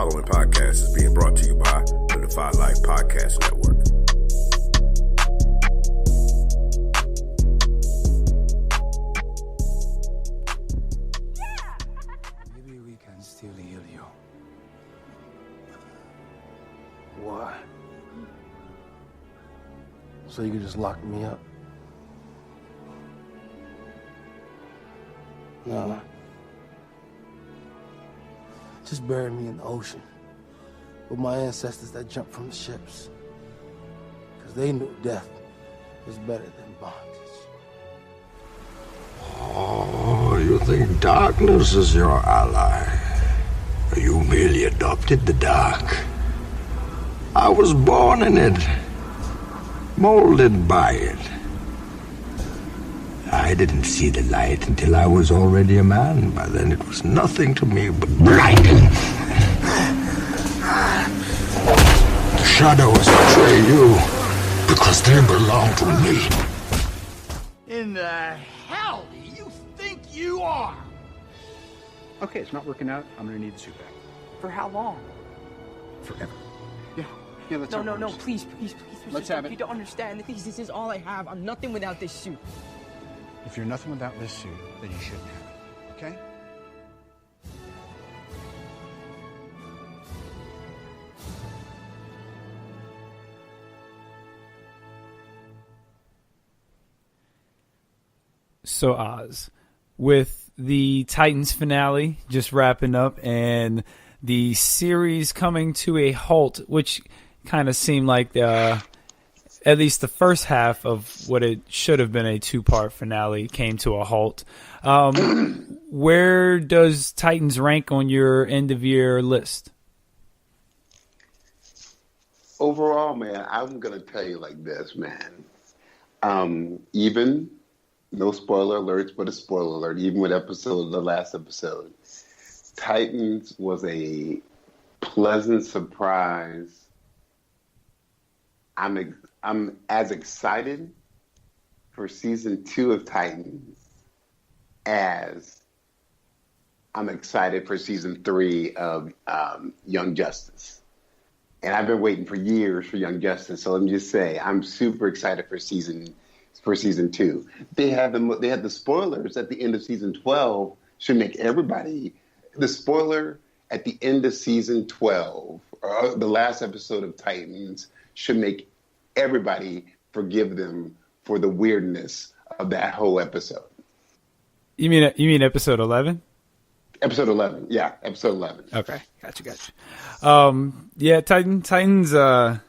following podcast is being brought to you by the Defy Life Podcast Network. Maybe we can still heal you. Why? So you can just lock me up? No. Just bury me in the ocean with my ancestors that jumped from the ships. Because they knew death was better than bondage. Oh, you think darkness is your ally? You merely adopted the dark. I was born in it, molded by it. I didn't see the light until I was already a man. By then it was nothing to me but blinding. The shadows betray you because they belong to me. In the hell do you think you are? Okay, it's not working out. I'm gonna need the suit back. For how long? Forever. Yeah, that's No, please, Let's have it. You don't understand. Please, this is all I have. I'm nothing without this suit. If you're nothing without this suit, then you shouldn't have it, okay? So Oz, with the Titans finale just wrapping up and the series coming to a halt, which kind of seemed like at least the first half of what it should have been a two-part finale came to a halt. Where does Titans rank on your end-of-year list? Overall, man, I'm going to tell you like this, man. Even, no spoiler alerts, but a spoiler alert, even with the last episode, Titans was a pleasant surprise. I'm as excited for season 2 of Titans as I'm excited for season 3 of Young Justice. And I've been waiting for years for Young Justice, so let me just say I'm super excited for season 2. They had the spoilers at the end of season 12 should make everybody the spoiler at the end of season 12 or the last episode of Titans should make everybody forgive them for the weirdness of that whole episode. You mean episode 11? Episode 11, yeah, episode 11. Okay, gotcha. Yeah, Titans. I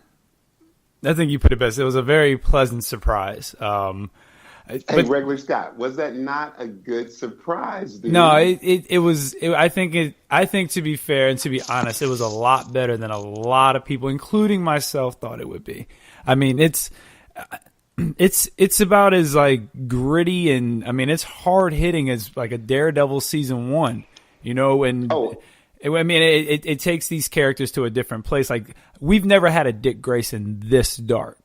think you put it best. It was a very pleasant surprise. Hey, Regular Scott, was that not a good surprise, dude? No, it was. I think to be fair and to be honest, it was a lot better than a lot of people, including myself, thought it would be. I mean, it's about as like gritty and I mean it's hard hitting as like a Daredevil season 1, you know. And it takes these characters to a different place. Like we've never had a Dick Grayson this dark.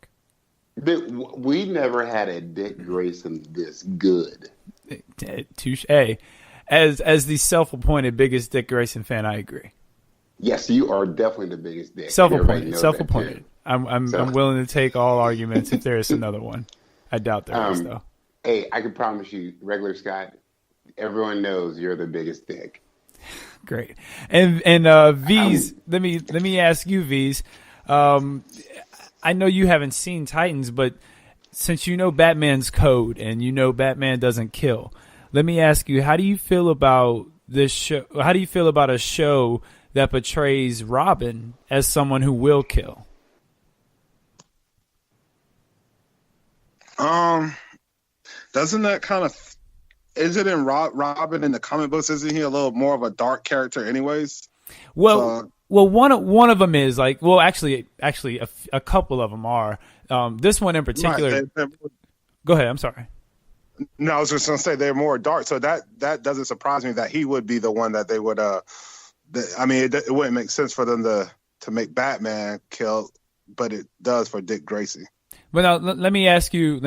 We never had a Dick Grayson this good. Touche. As the self-appointed biggest Dick Grayson fan, I agree. Yes, you are definitely the biggest Dick. Self-appointed. I'm willing to take all arguments if there is another one. I doubt there is, though. Hey, I can promise you, Regular Scott, everyone knows you're the biggest Dick. Great. And V's, let me ask you, V's. I know you haven't seen Titans, but since you know Batman's code and you know Batman doesn't kill, let me ask you, how do you feel about this show? How do you feel about a show that portrays Robin as someone who will kill? Doesn't that kind of is it in Robin in the comic books? Isn't he a little more of a dark character, anyways? Well, one of them is like actually a couple of them are. This one in particular. Right, go ahead. I'm sorry. No, I was just gonna say they're more dark, so that doesn't surprise me that he would be the one that they would. It wouldn't make sense for them to make Batman kill, but it does for Dick Grayson. But now let me ask you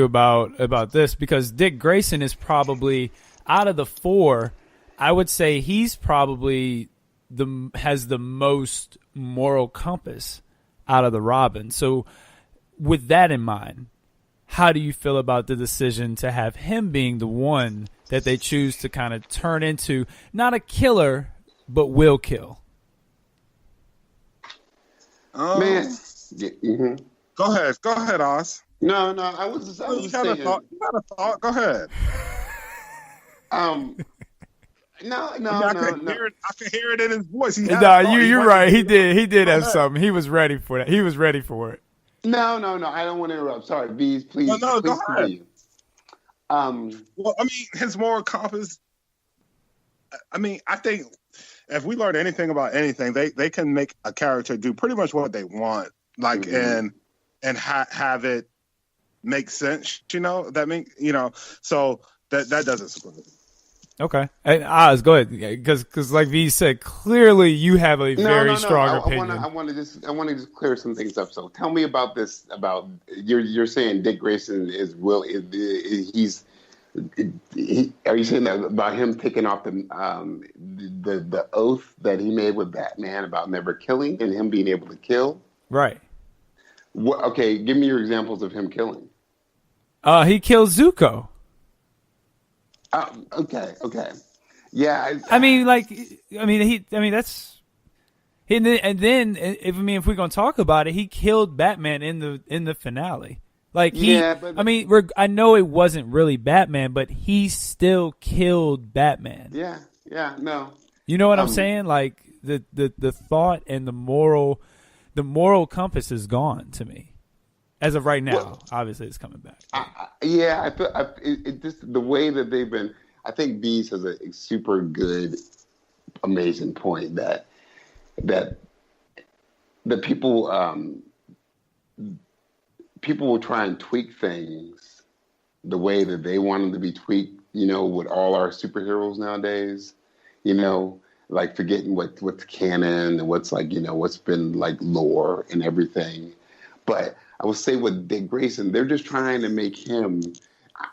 about this, because Dick Grayson is probably out of the four, I would say he's probably has the most moral compass out of the Robins. So with that in mind, how do you feel about the decision to have him being the one that they choose to kind of turn into not a killer, but will kill? Man, Go ahead, Oz. no, I was You got saying, a thought? You got a thought? Go ahead. no, I can hear it in his voice. He had a No, thought. you're wanted right. to- He did have ahead. something. He was ready for that. He was ready for it. no, I don't want to interrupt. Sorry, V's, please, No, go please ahead. continue. Well, I mean, his moral compass. I mean, I think if we learn anything about anything, they can make a character do pretty much what they want, like and have it make sense. That mean so that doesn't surprise me. Okay. And Oz, go ahead, because like V said, clearly you have a very strong opinion. I want to just clear some things up. So tell me about this. About you're saying Dick Grayson are you saying that about him taking off the oath that he made with Batman about never killing and him being able to kill? Right. Okay, give me your examples of him killing. He killed Zuko. Okay. Yeah. That's. And then if we're gonna talk about it, he killed Batman in the finale. I know it wasn't really Batman, but he still killed Batman. Yeah, no. You know what I'm saying? Like the thought and the moral compass is gone to me. As of right now, Well, obviously it's coming back. I feel it just the way that they've been. I think Beast has a super good, amazing point that the people will try and tweak things the way that they want them to be tweaked. With all our superheroes nowadays, like forgetting what's canon and what's what's been like lore and everything. But I would say with Dick Grayson, they're just trying to make him.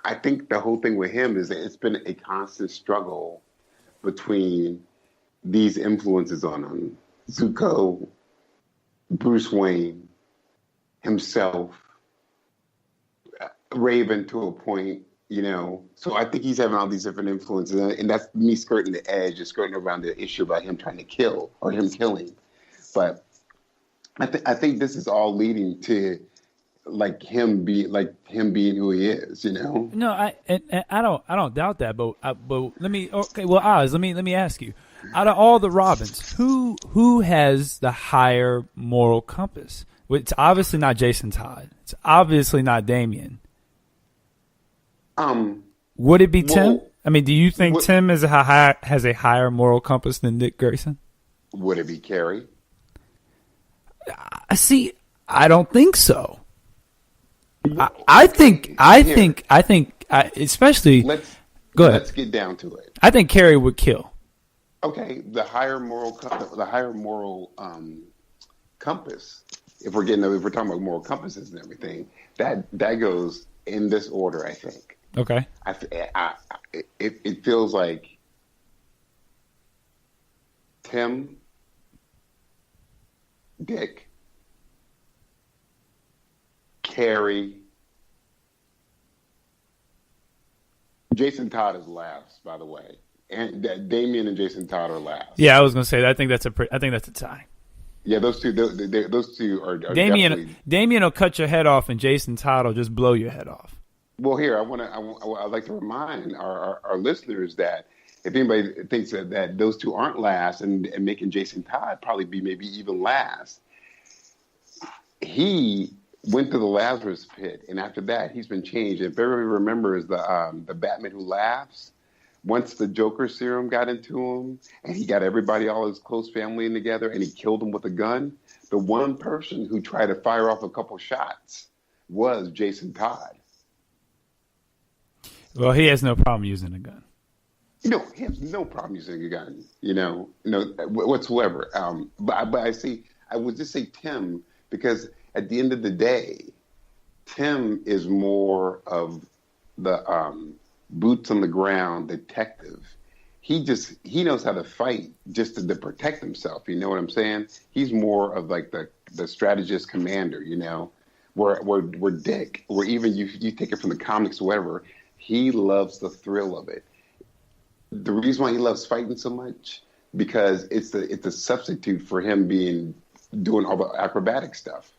I think the whole thing with him is that it's been a constant struggle between these influences on him: Zuko, Bruce Wayne, himself, Raven to a point. So I think he's having all these different influences, and that's me skirting the edge, just skirting around the issue about him trying to kill or him killing. But I think this is all leading to him being who he is. No, I don't doubt that, but let me. Okay, well, Oz, let me ask you: out of all the Robins, who has the higher moral compass? Well, it's obviously not Jason Todd. It's obviously not Damian. Would it be Tim? I mean, do you think Tim has a higher moral compass than Dick Grayson? Would it be Carrie? See, I don't think so. I think, especially. Go ahead. Let's get down to it. I think Carrie would kill. Okay, the higher moral compass. If we're talking about moral compasses and everything, that goes in this order. I think. Okay. It feels like Tim, Dick, Carrie, Jason Todd is last, by the way, and Damian and Jason Todd are last. Yeah, I was gonna say that. I think that's a tie. Yeah, those two are Damian will cut your head off, and Jason Todd will just blow your head off. Well, here I'd like to remind our listeners that if anybody thinks that those two aren't last, and making Jason Todd probably be maybe even last, he went to the Lazarus pit, and after that, he's been changed. If everybody remembers the Batman Who Laughs, once the Joker serum got into him, and he got everybody, all his close family in together, and he killed them with a gun, the one person who tried to fire off a couple shots was Jason Todd. Well, he has no problem using a gun. He has no problem using a gun, whatsoever. But I would just say Tim, because at the end of the day, Tim is more of the boots on the ground detective. he knows how to fight just to protect himself. You know what I'm saying? He's more of like the strategist commander, you know, where Dick, where even you take it from the comics or whatever, he loves the thrill of it. The reason why he loves fighting so much, because it's a substitute for him doing all the acrobatic stuff.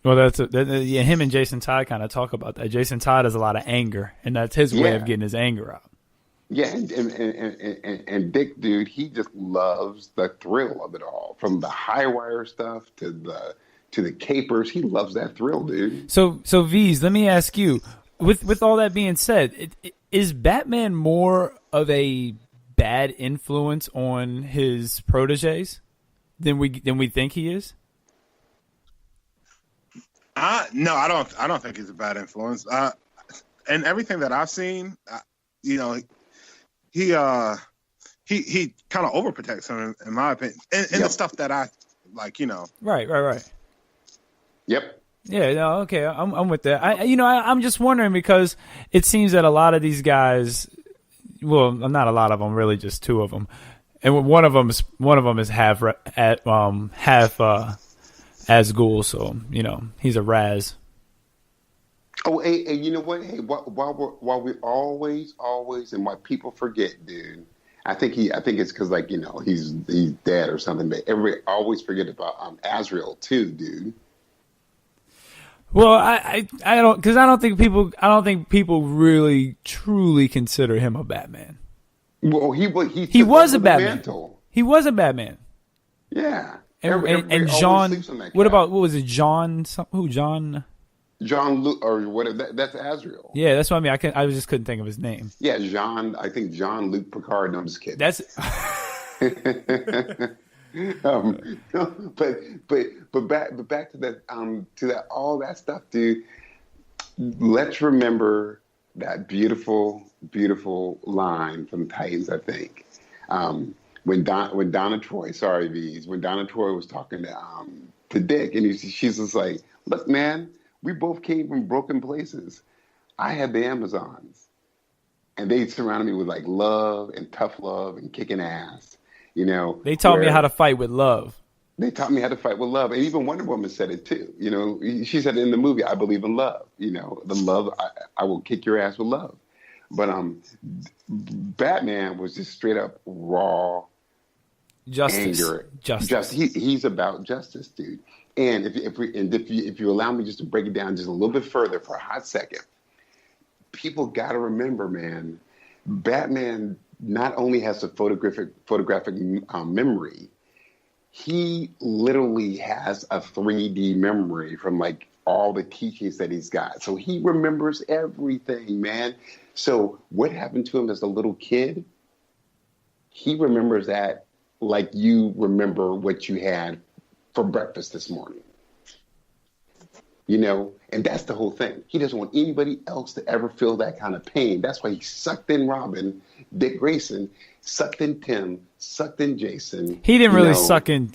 Well, him and Jason Todd kind of talk about that. Jason Todd has a lot of anger, and that's his way of getting his anger out. Yeah, and Dick, dude, he just loves the thrill of it all, from the high wire stuff to the capers. He loves that thrill, dude. So V's, let me ask you, with all that being said, is Batman more of a bad influence on his proteges than we think he is? No, I don't think he's a bad influence. And everything that I've seen, you know, he kind of overprotects him, in my opinion, and the stuff that I like, you know. Right. Yep. Yeah. No. Okay. I'm with that. I'm just wondering, because it seems that a lot of these guys, well, not a lot of them, really, just two of them, and one of them is half Asgul, so you know he's a Raz. Oh, hey, you know what? Hey, while we always, and why people forget, dude. I think it's because, like, you know, he's dead or something. But everybody always forget about Azrael too, dude. Well, I don't, because I don't think people really truly consider him a Batman. Well, he was a Batman. Mantle. He was a Batman. Yeah. And John, what was it? John? Who? John Luke, or whatever. That's Azrael. Yeah, that's what I mean. I just couldn't think of his name. Yeah, I think John Luke Picard. No, I'm just kidding. That's. But back to that all that stuff, dude. Let's remember that beautiful line from Titans. I think when Donna Troy, sorry V's, when Donna Troy was talking to Dick, and she's just like, look, man, we both came from broken places. I had the Amazons, and they surrounded me with like love and tough love and kicking ass. You know, they taught me how to fight with love. They taught me how to fight with love. And even Wonder Woman said it too. You know, she said it in the movie, I believe in love. You know, the love, I will kick your ass with love. But Batman was just straight up raw anger. Justice. He's about justice, dude. And if you allow me just to break it down just a little bit further for a hot second, people got to remember, man, Batman not only has a photographic memory, he literally has a 3D memory from like all the teachings that he's got. So he remembers everything, man. So what happened to him as a little kid, he remembers that like you remember what you had for breakfast this morning. You know, and that's the whole thing. He doesn't want anybody else to ever feel that kind of pain. That's why he sucked in Robin, Dick Grayson, sucked in Tim, sucked in Jason. He didn't really suck in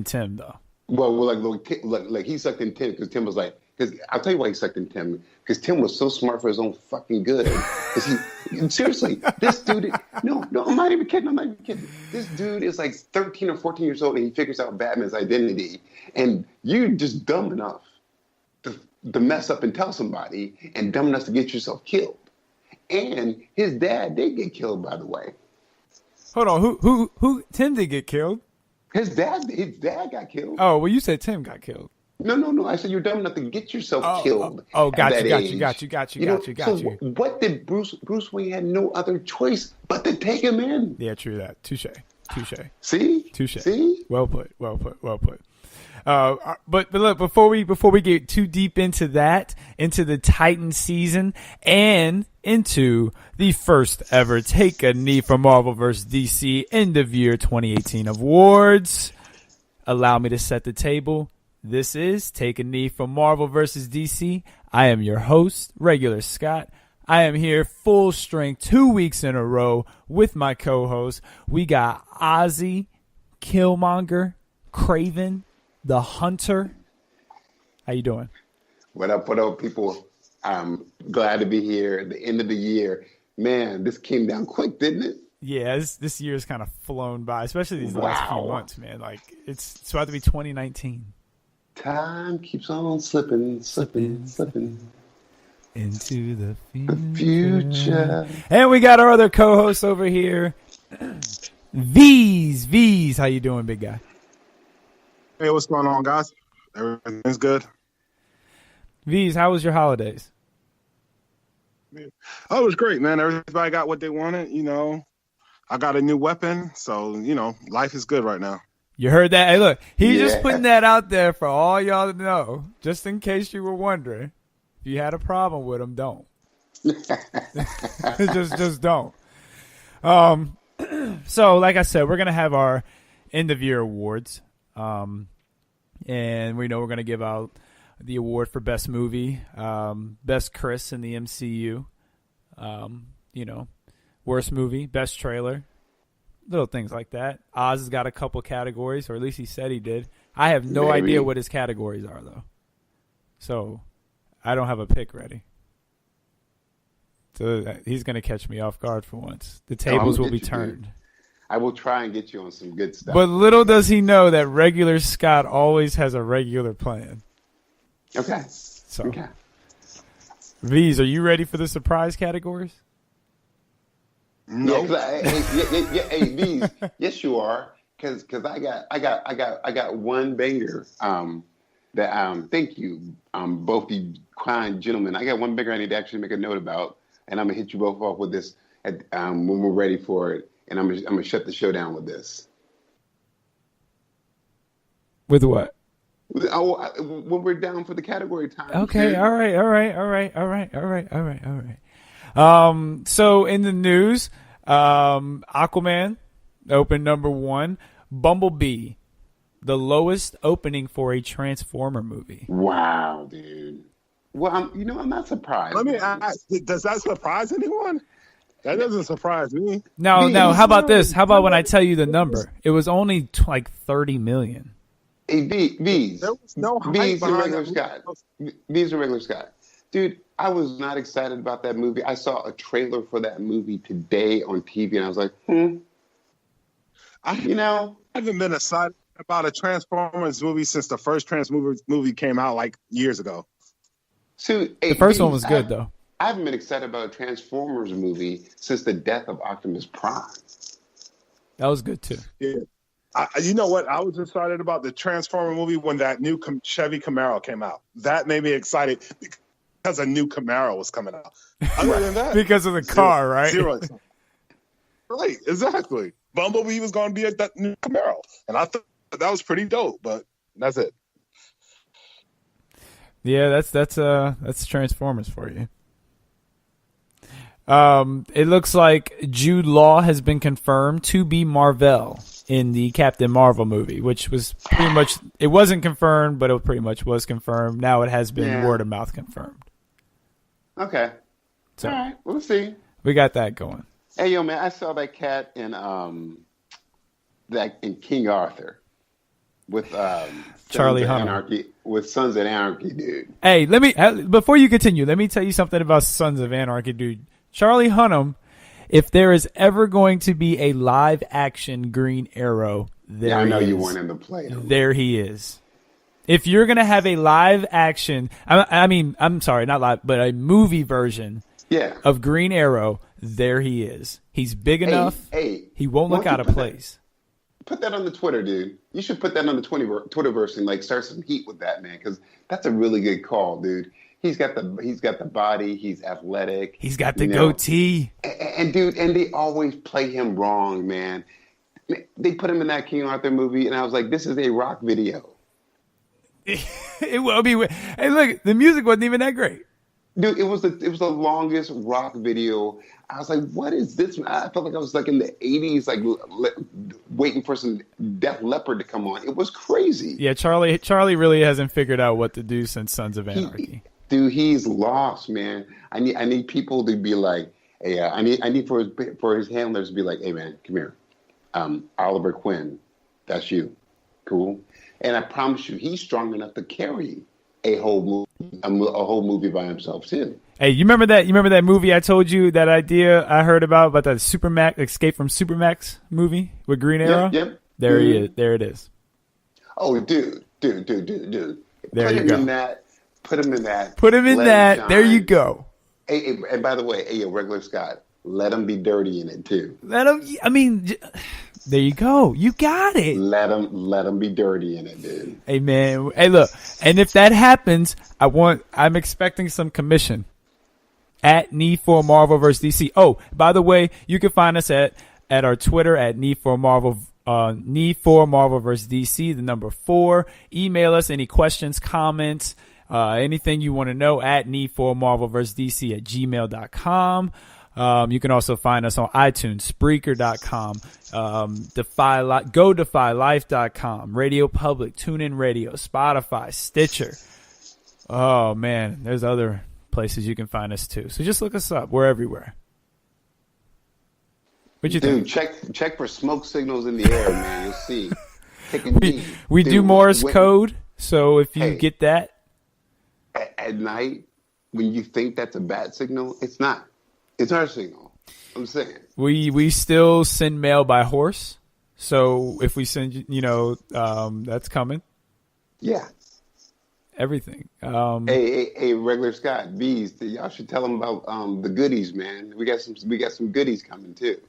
Tim though. Well, like he sucked in Tim because Tim was like, because I'll tell you why he sucked in Tim, because Tim was so smart for his own fucking good. Because seriously, this dude, no, I'm not even kidding. This dude is like 13 or 14 years old and he figures out Batman's identity, and you're just dumb enough to mess up and tell somebody, and dumb enough to get yourself killed. And his dad did get killed, by the way. Hold on, who Tim did get killed? His dad got killed. Oh, well, you said Tim got killed. No. I said you're dumb enough to get yourself killed. Got you. So what did Bruce Wayne had no other choice but to take him in? Yeah, true that. Touche. See? Touche. See? Well put. But look, before we get too deep into that, into the Titan season and into the first ever Take a Knee for Marvel vs. DC end of year 2018 awards, allow me to set the table. This is Take a Knee for Marvel vs. DC. I am your host, Regular Scott. I am here full strength 2 weeks in a row with my co-host. We got Ozzy, Killmonger, Craven, the Hunter. How you doing? What up, people? I'm glad to be here at the end of the year. Man, this came down quick, didn't it? Yeah, this year's kind of flown by, especially these last few months, man. Like it's about to be 2019. Time keeps on slipping into the future. And we got our other co-host over here, V's. How you doing, big guy? Hey, what's going on, guys? Everything's good. V's, how was your holidays? Oh, it was great, man. Everybody got what they wanted. I got a new weapon, so life is good right now. You heard that? Hey, look, he's just putting that out there for all y'all to know, just in case you were wondering. If you had a problem with him, don't. just don't. So, like I said, we're gonna have our end of year awards, and we know we're gonna give out the award for best movie, best Chris in the MCU, worst movie, best trailer, little things like that. Oz has got a couple categories, or at least he said he did. I have no idea what his categories are, though. So I don't have a pick ready. So he's going to catch me off guard for once. The tables will be turned. Dude. I will try and get you on some good stuff. But little does he know that regular Scott always has a regular plan. Okay. Okay. V's, are you ready for the surprise categories? No. Hey, V's. Yes, you are. Because I got one banger. Thank you, both you kind gentlemen. I got one banger I need to actually make a note about, and I'm gonna hit you both off with this when we're ready for it, and I'm gonna shut the show down with this. With what? When we're down for the category time. Okay, all right. So in the news, Aquaman opened number 1. Bumblebee, the lowest opening for a Transformer movie. Wow, dude. Well, I'm not surprised. Let me ask, does that surprise anyone? That doesn't surprise me. No. How about this? How about when I tell you the number? It was only like 30 million. Hey, V's. There was no hype V's and behind regular Scott. V's and regular Scott. Dude, I was not excited about that movie. I saw a trailer for that movie today on TV, and I was like, I haven't been excited about a Transformers movie since the first Transformers movie came out like years ago. So, the first one was good, though. I haven't been excited about a Transformers movie since the death of Optimus Prime. That was good, too. Yeah. You know what? I was excited about the Transformer movie when that new Chevy Camaro came out. That made me excited because a new Camaro was coming out. Other than that, because of the car, right? Zero. Right, exactly. Bumblebee was going to be at that new Camaro, and I thought that was pretty dope. But that's it. Yeah, that's Transformers for you. It looks like Jude Law has been confirmed to be Mar-Vell in the Captain Marvel movie, which was pretty much, it wasn't confirmed, but it pretty much was confirmed. Now it has been word of mouth confirmed. Okay. So, all right, we'll see. We got that going. Hey, yo, man, I saw that cat in King Arthur with Charlie Hunnam. With Sons of Anarchy, dude. Hey, before you continue, let me tell you something about Sons of Anarchy, dude. Charlie Hunnam, if there is ever going to be a live action Green Arrow, there I know he is. You want him to play him. There he is. If you're going to have a live action, I'm sorry, not live, but a movie version of Green Arrow, there he is. He's big enough. He won't look out of place. Put that on the Twitter, dude. You should put that on the Twitterverse and start some heat with that, man, because that's a really good call, dude. He's got the body. He's athletic. He's got the goatee. And dude, and they always play him wrong, man. They put him in that King Arthur movie, and I was like, this is a rock video. It will be. Hey, look, the music wasn't even that great. Dude, it was the longest rock video. I was like, what is this? I felt like I was like in the 80s, like waiting for some Def Leppard to come on. It was crazy. Yeah, Charlie really hasn't figured out what to do since Sons of Anarchy. Dude, he's lost, man. I need people to be like, hey, I need for his handlers to be like, hey, man, come here. Oliver Quinn, that's you. Cool. And I promise you, he's strong enough to carry a whole movie by himself too. Hey, you remember that? You remember that movie I told you, that idea I heard about that Supermax Escape from Supermax movie with Green Arrow? Yep. There he is. There it is. Oh, dude. There Put you him go. in that. Put him in that. Put him in Let that. shine. There you go. Hey, and by the way, regular Scott, let him be dirty in it too. Let him. I mean, there you go. You got it. Let him be dirty in it, dude. Hey man. Hey, look. And if that happens, I'm expecting some commission at Need for Marvel vs. DC. Oh, by the way, you can find us at our Twitter at Need for Marvel. Need for Marvel vs. DC, the number 4. Email us any questions, comments, anything you want to know at Need for Marvel vs. DC at gmail.com. You can also find us on iTunes, Spreaker.com, GoDefyLife.com, Radio Public, TuneIn Radio, Spotify, Stitcher. Oh man, there's other places you can find us too. So just look us up. We're everywhere. What you think? Dude, check for smoke signals in the air, man. You'll see. Take a knee. We do Morse code, so if you Hey. get that. At night, when you think that's a bad signal, it's not. It's our signal. I'm saying. We still send mail by horse, so if we send that's coming. Yeah. Everything. Hey, regular Scott, Bees, y'all should tell them about the goodies, man. We got some goodies coming too.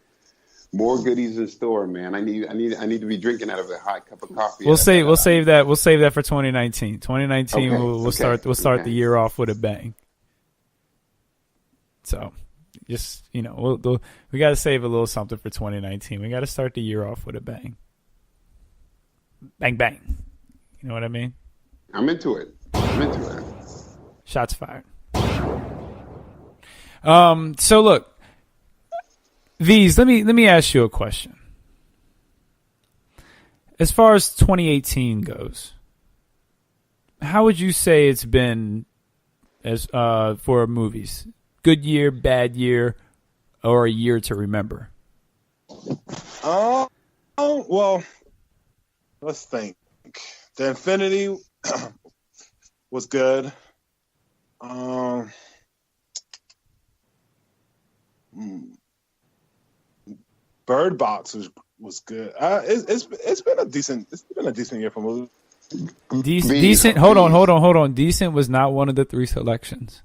More goodies in store, man. I need to be drinking out of a hot cup of coffee. We'll save that for 2019. 2019 Okay, we'll start okay. the year off with a bang. So, just we got to save a little something for 2019. We got to start the year off with a bang. Bang bang. You know what I mean? I'm into it. Shots fired. So look, V's, let me ask you a question. As far as 2018 goes, how would you say it's been as for movies? Good year, bad year, or a year to remember? Well, let's think. The Infinity was good. Bird Box was good. It's been a decent year for movies. Decent. Hold on. Decent was not one of the 3 selections.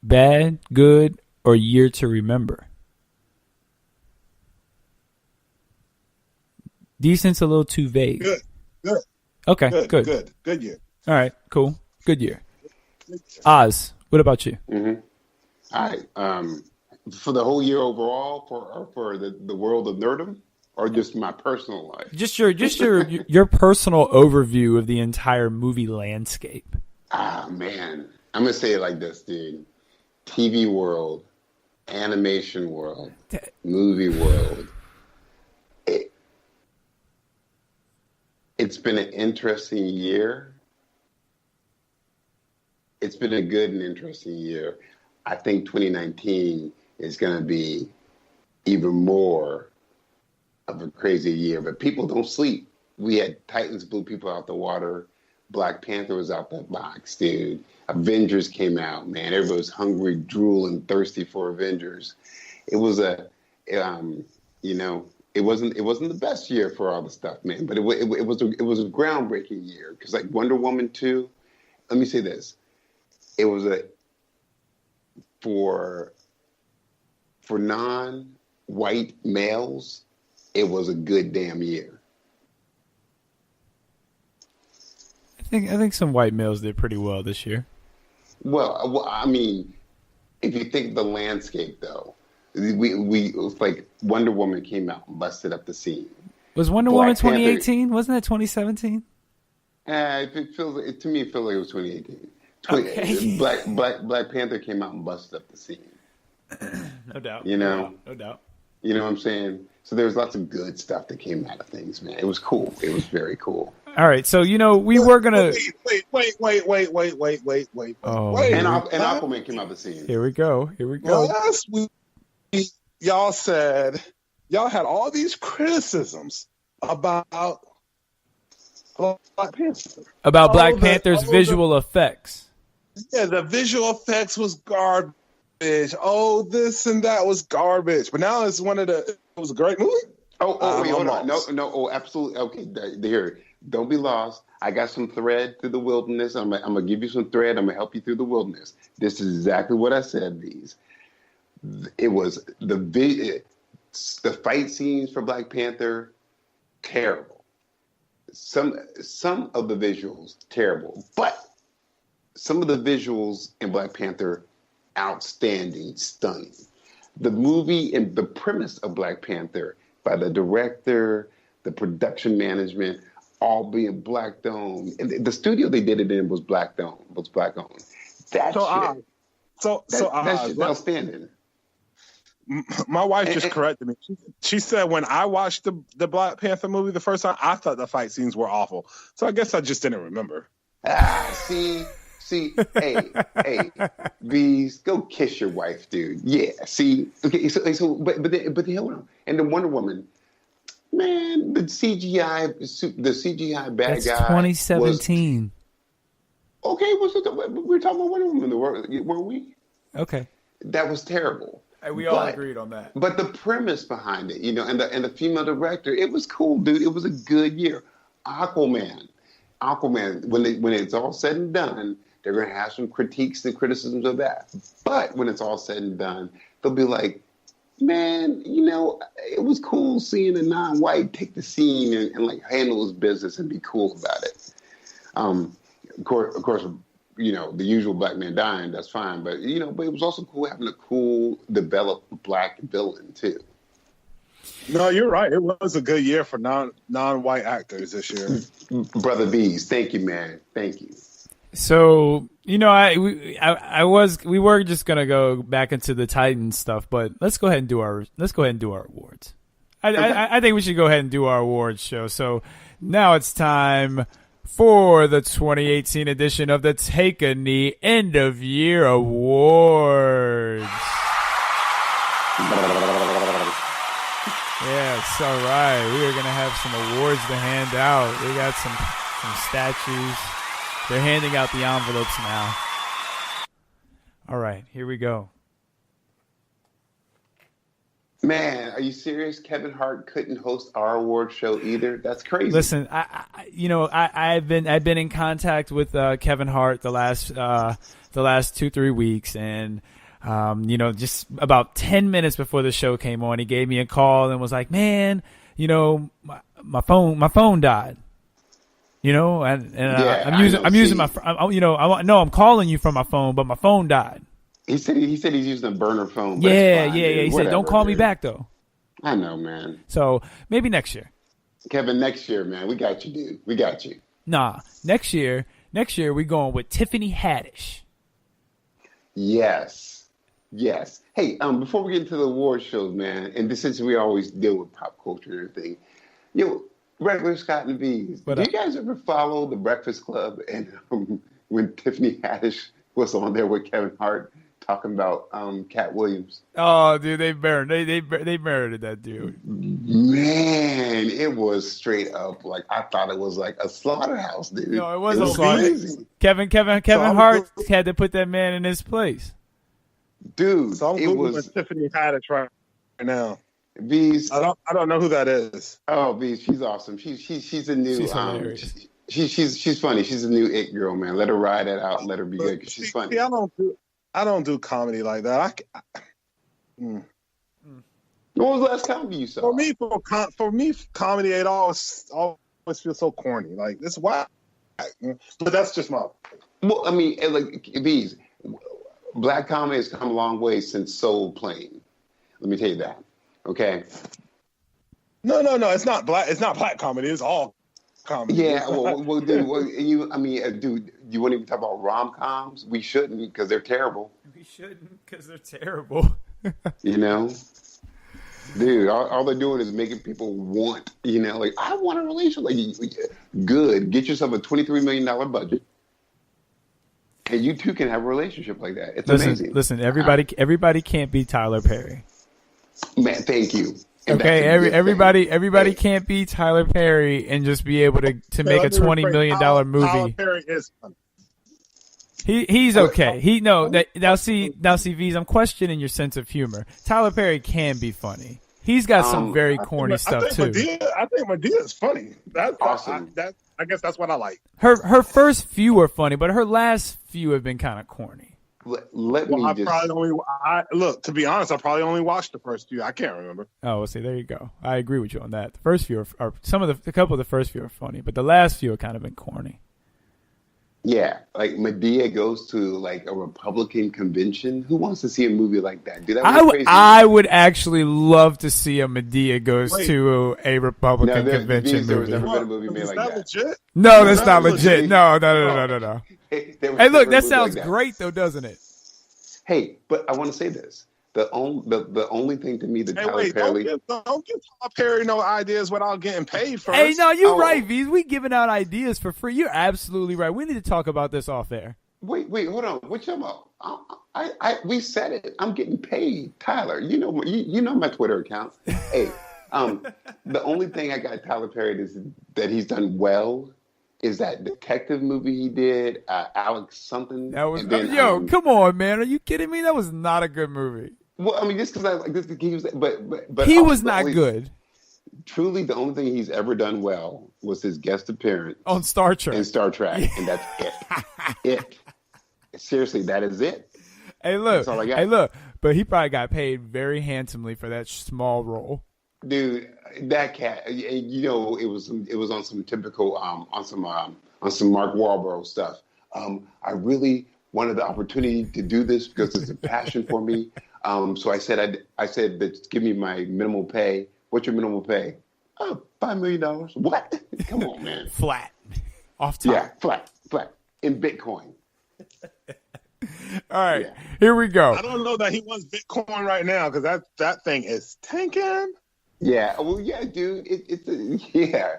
Bad, good, or year to remember? Decent's a little too vague. Good. Okay, Good year. All right, cool. Good year. Oz, what about you? Mm-hmm. All right. For the whole year overall, for the world of nerdom, or just my personal life? Just your personal overview of the entire movie landscape. Ah, man. I'm going to say it like this, dude. TV world, animation world, movie world. It's been an interesting year. It's been a good and interesting year. I think 2019 is going to be even more of a crazy year. But people don't sleep. We had Titans blew people out the water. Black Panther was out that box, dude. Avengers came out, man. Everybody was hungry, drooling, thirsty for Avengers. It was it wasn't the best year for all the stuff, man. But it was a groundbreaking year because like Wonder Woman 2. Let me say this: it was for non-white males, it was a good damn year. I think some white males did pretty well this year. Well, I mean, if you think of the landscape, though, we it was like Wonder Woman came out and busted up the scene. Was Wonder Woman 2018? Wasn't that 2017? To me, it feels like it was 2018. Okay. Black Panther came out and busted up the scene. No doubt. No doubt. You know what I'm saying? So there was lots of good stuff that came out of things, man. It was cool. It was very cool. All right, so we were gonna wait. Oh, and Aquaman came out the scene. Here we go. Last week, y'all said y'all had all these criticisms about Black Panther. About Black Oh, Panther's visual effects. Yeah, the visual effects was garbage. Oh, this and that was garbage. But now it's it was a great movie. Wait, hold on. No. Oh, absolutely. Okay, here. Don't be lost. I got some thread through the wilderness. I'm gonna give you some thread. I'm gonna help you through the wilderness. This is exactly what I said. It was the fight scenes for Black Panther, terrible. Some of the visuals terrible, but some of the visuals in Black Panther outstanding, stunning. The movie and the premise of Black Panther by the director, the production management, all being black owned. And the studio they did it in was black owned. That's outstanding. My wife just corrected me. She said when I watched the Black Panther movie the first time, I thought the fight scenes were awful. So I guess I just didn't remember. See, hey, Bees, go kiss your wife, dude. Yeah, see, okay, so but hold on. And the Wonder Woman, man, the CGI bad That's guy. 2017. Okay, we were talking about Wonder Woman, weren't we? Okay. That was terrible. We all agreed on that. But the premise behind it, and the female director, it was cool, dude. It was a good year. Aquaman, when it's all said and done, they're going to have some critiques and criticisms of that. But when it's all said and done, they'll be like, man, it was cool seeing a non-white take the scene and like handle his business and be cool about it. Of course, the usual black man dying, that's fine. But, but it was also cool having a cool, developed black villain, too. No, you're right. It was a good year for non-white actors this year. Brother Bees, thank you, man. Thank you. So, we were just going to go back into the Titans stuff, but let's go ahead and do our awards. I think we should go ahead and do our awards show. So now it's time for the 2018 edition of the Take a Knee End of Year Awards. Yes, all right. We are going to have some awards to hand out. We got some statues. They're handing out the envelopes now. All right, here we go. Man, are you serious? Kevin Hart couldn't host our award show either? That's crazy. Listen, I've been in contact with Kevin Hart the last 2-3 weeks, and just about 10 minutes before the show came on, he gave me a call and was like, "Man, my phone died." I'm using my I'm calling you from my phone, but my phone died. He said he's using a burner phone. Yeah. He said, "Don't call me back, though." I know, man. So maybe next year. Kevin, next year, man. We got you, dude. We got you. Nah, next year we're going with Tiffany Haddish. Yes. Hey, before we get into the award shows, man, and since we always deal with pop culture and everything, Regular Scott and Bees, do you guys ever follow The Breakfast Club? And when Tiffany Haddish was on there with Kevin Hart talking about Cat Williams. Oh, dude, they merited that dude. Man, it was straight up like I thought it was like a slaughterhouse, dude. No, it wasn't slaughterhouse. Kevin Hart had to put that man in his place. Dude, so it was Tiffany Haddish right now. Bees, I don't know who that is. Oh, Bees, she's awesome. She's a new. She's funny. She's a new it girl, man. Let her ride it out. Let her be good because she's funny. See, I don't do comedy like that. What was the last comedy you saw? For me, comedy it always feels so corny. Like this, why? But that's just my. Well, I mean, like Bees, black comedy has come a long way since Soul Plane. Let me tell you that. Okay. No. It's not black. It's not black comedy. It's all comedy. Yeah. Well, dude. Dude, you wouldn't even talk about rom-coms. We shouldn't because they're terrible. Dude, all they're doing is making people want. Like I want a relationship. Like, good. Get yourself a $23 million budget, and you two can have a relationship like that. It's amazing. Listen. Everybody can't be Tyler Perry. Man, thank you. And Okay, that's a good thing. everybody Hey, can't be Tyler Perry and just be able to make a Let me $20 rephrase. million Tyler movie. Perry is funny. He's okay. Now see V's, I'm questioning your sense of humor. Tyler Perry can be funny. He's got some very corny stuff too. I think Medea is funny. That's Awesome. I guess that's what I like. Her first few were funny, but her last few have been kind of corny. let Well, me I just. probably only look. To be honest, I probably only watched the first few. I can't remember. Oh, well, see, there you go. I agree with you on that. The first few are a couple of the first few are funny, but the last few have kind of been corny. Yeah, like Medea goes to like a Republican convention. Who wants to see a movie like that? Dude, that was crazy. I would actually love to see a Medea goes Wait. to a Republican No, convention there was movie. never been a movie made Is like that that. legit? No, that's Is not that legit. No. No. There was Hey, look, never a that movie sounds like that. great though, doesn't it? Hey, but I want to say this: the only thing to me that Hey, Tyler wait! Perry. Don't give Tyler Perry no ideas without getting paid first. Hey, no, you're Oh. right, V's. We giving out ideas for free. You're absolutely right. We need to talk about this off air. Wait, hold on. What you talking about? We said it. I'm getting paid, Tyler. You know my Twitter account. Hey, the only thing I got Tyler Perry is that he's done well is that detective movie he did, Alex something. That was and then, come on, man. Are you kidding me? That was not a good movie. Well, I mean, just because I like this, he was, but He also was the not only- good Truly, the only thing he's ever done well was his guest appearance on Star Trek. in Star Trek, and that's it. Seriously, that is it. Hey, look. That's all I got. Hey, look. But he probably got paid very handsomely for that small role. Dude, that cat, it was on some typical on some Mark Wahlberg stuff. I really wanted the opportunity to do this because it's a passion for me. So I said that give me my minimal pay. What's your minimal pay? Oh, $5 million. What? Come on, man. Flat. Off top. Yeah, flat in Bitcoin. All right. Yeah. Here we go. I don't know that he wants Bitcoin right now because that thing is tanking. Yeah. Well, yeah, dude. Yeah.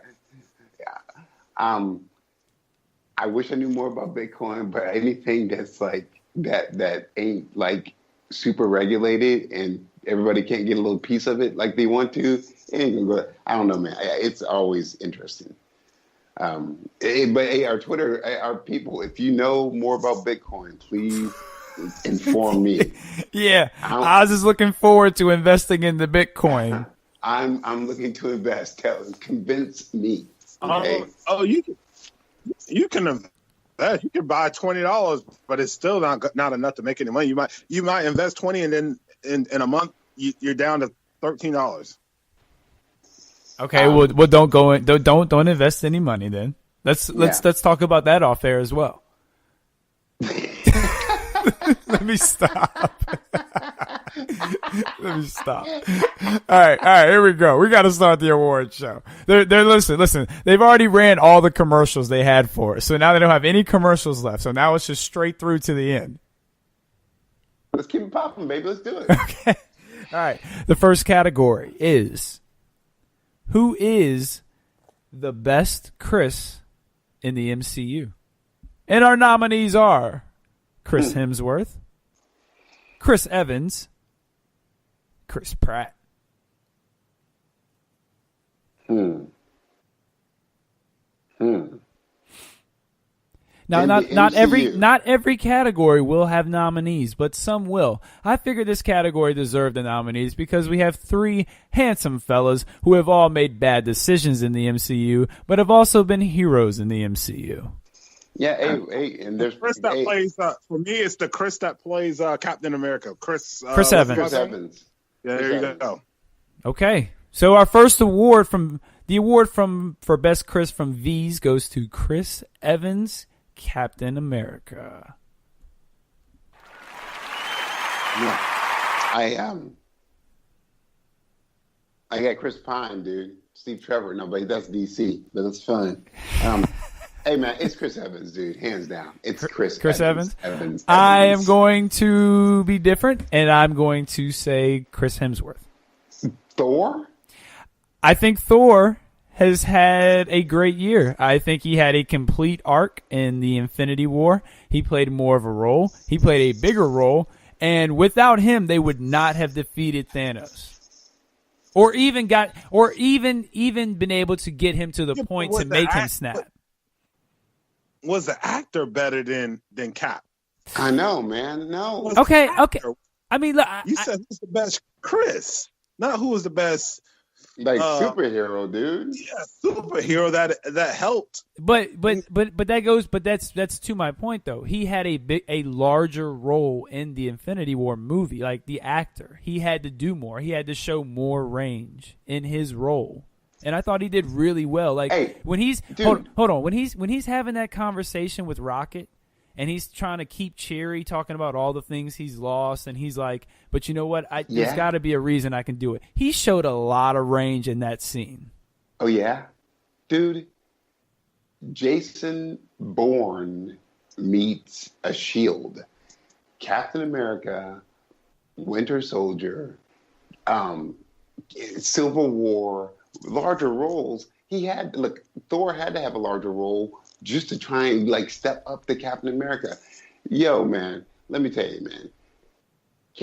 I wish I knew more about Bitcoin, but anything that's like that ain't like super regulated and everybody can't get a little piece of it like they want to, it ain't gonna go. I don't know, man. It's always interesting. But hey, our people, if you know more about Bitcoin, please inform me. Yeah. I was just looking forward to investing in the Bitcoin. I'm looking to invest. Convince me. Okay? You can invest. You can buy $20, but it's still not enough to make any money. You might invest 20 and then in a month you're down to $13. Okay, well don't go in, don't invest any money then. Let's talk about that off air as well. Let me stop. All right, here we go. We got to start the award show. They're listen. They've already ran all the commercials they had for us, so now they don't have any commercials left. So now it's just straight through to the end. Let's keep it popping, baby. Let's do it. Okay. All right. The first category is who is the best Chris in the MCU? And our nominees are Chris Hemsworth, Chris Evans, Chris Pratt. Now, In the not MCU. every category will have nominees, but some will. I figured this category deserved the nominees because we have three handsome fellas who have all made bad decisions in the MCU, but have also been heroes in the MCU. Yeah, hey, and there's Chris that plays for me. It's the Chris that plays Captain America. Chris Evans. Chris Evans. Yeah, there you go. Okay, so our first award for best Chris from V's goes to Chris Evans, Captain America. Yeah, I got Chris Pine, dude. Steve Trevor. No, but that's DC. But that's fun. Hey man, it's Chris Evans, dude. Hands down, it's Chris Evans. Evans. I am going to be different, and I'm going to say Chris Hemsworth. Thor. I think Thor has had a great year. I think he had a complete arc in the Infinity War. He played more of a role. He played a bigger role. And without him, they would not have defeated Thanos. or even been able to get him to the point to make him snap. Was the actor better than Cap? I know, man. No. Okay. I mean, look, you said who's the best, Chris? Not who was the best. Like superhero, dude. Yeah, superhero that helped. But that's to my point though. He had a larger role in the Infinity War movie, like the actor. He had to do more. He had to show more range in his role. And I thought he did really well. Like when he's hold on, when he's having that conversation with Rocket and he's trying to keep Cherry talking about all the things he's lost, and he's like, but you know what? There's got to be a reason I can do it. He showed a lot of range in that scene. Oh, yeah? Dude, Jason Bourne meets a shield. Captain America, Winter Soldier, Civil War, larger roles. Thor had to have a larger role just to try and step up to Captain America. Yo, man, let me tell you, man.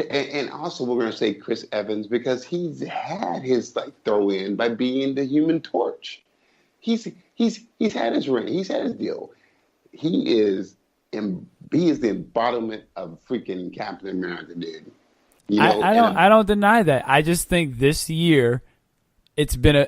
And also we're going to say Chris Evans because he's had his throw in by being the Human Torch. He's had his ring. He's had his deal. He is the embodiment of freaking Captain America, dude. You know, I don't deny that. I just think this year it's been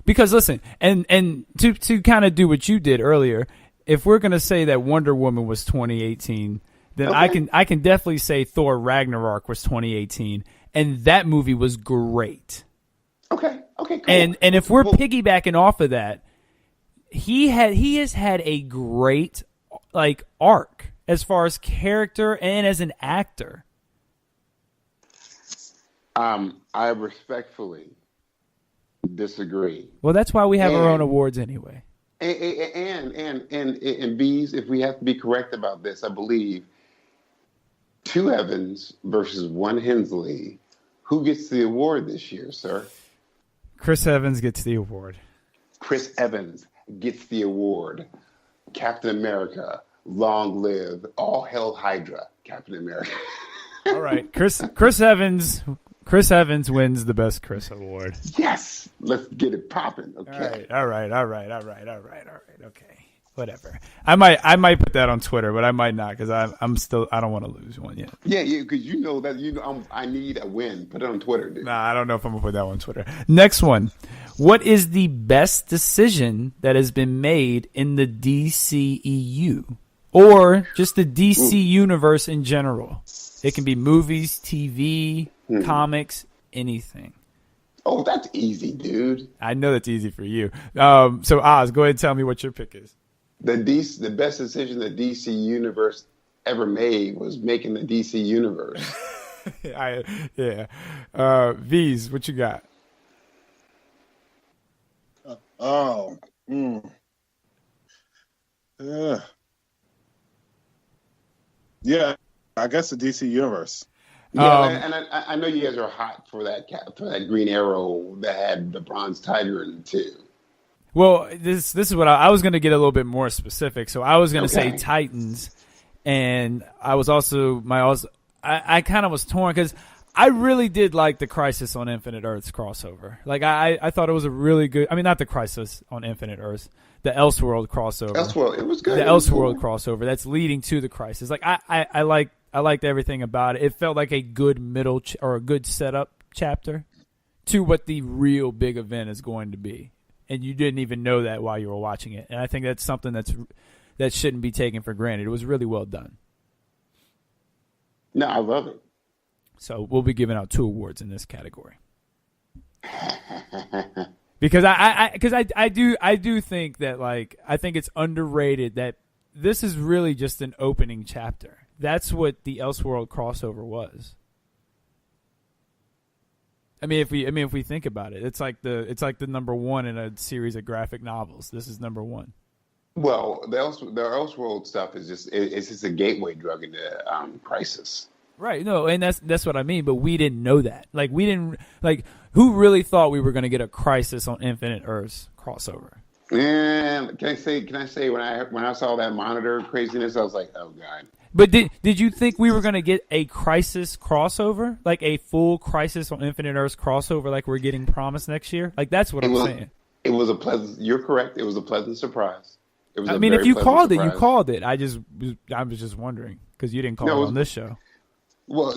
because listen, and to kind of do what you did earlier, if we're gonna say that Wonder Woman was 2018, then okay. I can definitely say Thor Ragnarok was 2018, and that movie was great. Okay, cool. And if we're piggybacking off of that, he has had a great arc as far as character and as an actor. I respectfully disagree. Well, that's why we have our own awards anyway. And Bees, if we have to be correct about this, I believe 2 Evans versus 1 Hensley. Who gets the award this year, sir? Chris Evans gets the award. Chris Evans gets the award. Captain America, long live, all hail Hydra, Captain America. All right, Chris Evans wins the Best Chris Award. Yes, let's get it popping. Okay. All right. Okay, whatever. I might put that on Twitter, but I might not because I don't want to lose one yet. Yeah, because I need a win. Put it on Twitter, dude. Nah, I don't know if I'm gonna put that one on Twitter. Next one. What is the best decision that has been made in the DCEU or just the DC universe in general? It can be movies, TV, comics, anything. Oh, that's easy, dude. I know that's easy for you. So Oz, go ahead and tell me what your pick is. The best decision the DC universe ever made was making the DC universe. V's, what you got? Yeah, I guess the DC universe. Yeah, and I know you guys are hot for that Green Arrow that had the Bronze Tiger in it too. Well, this is what I was going to get a little bit more specific. So I was going to say Titans, and I was also I kind of was torn because I really did like the Crisis on Infinite Earths crossover. Like I thought it was a really good. I mean, not the Crisis on Infinite Earths, the Elseworld crossover. Elseworld, it was good. The Elseworld crossover that's leading to the Crisis. Like I liked everything about it. It felt like a good middle or a good setup chapter to what the real big event is going to be, and you didn't even know that while you were watching it. And I think that's something that shouldn't be taken for granted. It was really well done. No, I love it. So we'll be giving out 2 awards in this category. Because I do think that I think it's underrated that this is really just an opening chapter. That's what the Elseworld crossover was. I mean, if we think about it, it's like the number 1 in a series of graphic novels. This is number 1. Well, the Elseworld stuff is just a gateway drug into Crisis. Right. No, and that's what I mean. But we didn't know that. Who really thought we were going to get a Crisis on Infinite Earths crossover? And can I say when I saw that Monitor craziness, I was like, oh god. But did you think we were going to get a Crisis crossover? Like a full Crisis on Infinite Earths crossover like we're getting promised next year? Like, that's what I'm saying. It was a pleasant, you're correct. It was a pleasant surprise. It was I a mean, very if you pleasant called it, surprise. you called it. I was just wondering because you didn't call it on this show. Well,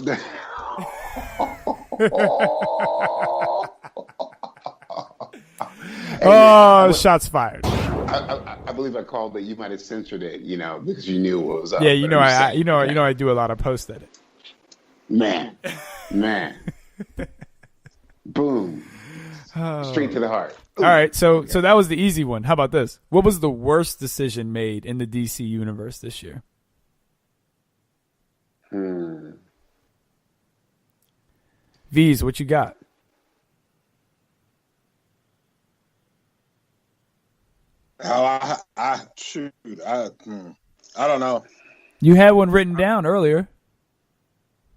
Shots fired. I believe I called that you might have censored it, because you knew what was up. Yeah, I do a lot of post edit. Man. Boom. Straight to the heart. All right, so that was the easy one. How about this? What was the worst decision made in the DC universe this year? V's, what you got? I don't know. You had one written down earlier.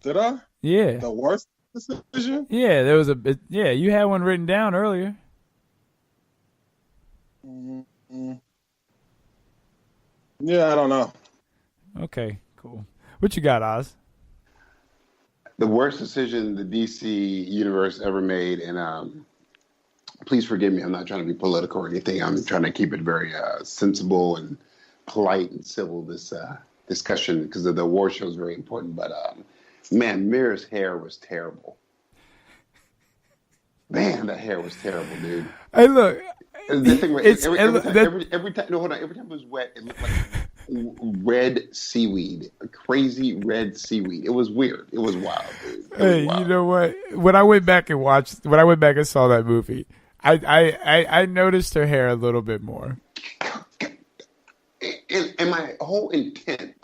Did I? Yeah. The worst decision? Yeah, there was you had one written down earlier. Yeah, I don't know. Okay, cool. What you got, Oz? The worst decision the DC universe ever made, and please forgive me, I'm not trying to be political or anything. I'm trying to keep it very sensible and polite and civil, this discussion, because the award show is very important. But, man, Mira's hair was terrible. Man, that hair was terrible, dude. Hey, look. The thing was, every time it was wet, it looked like red seaweed, a crazy red seaweed. It was weird. It was wild, dude. Hey, you know what? When I went back and saw that movie, I noticed her hair a little bit more. And my whole intent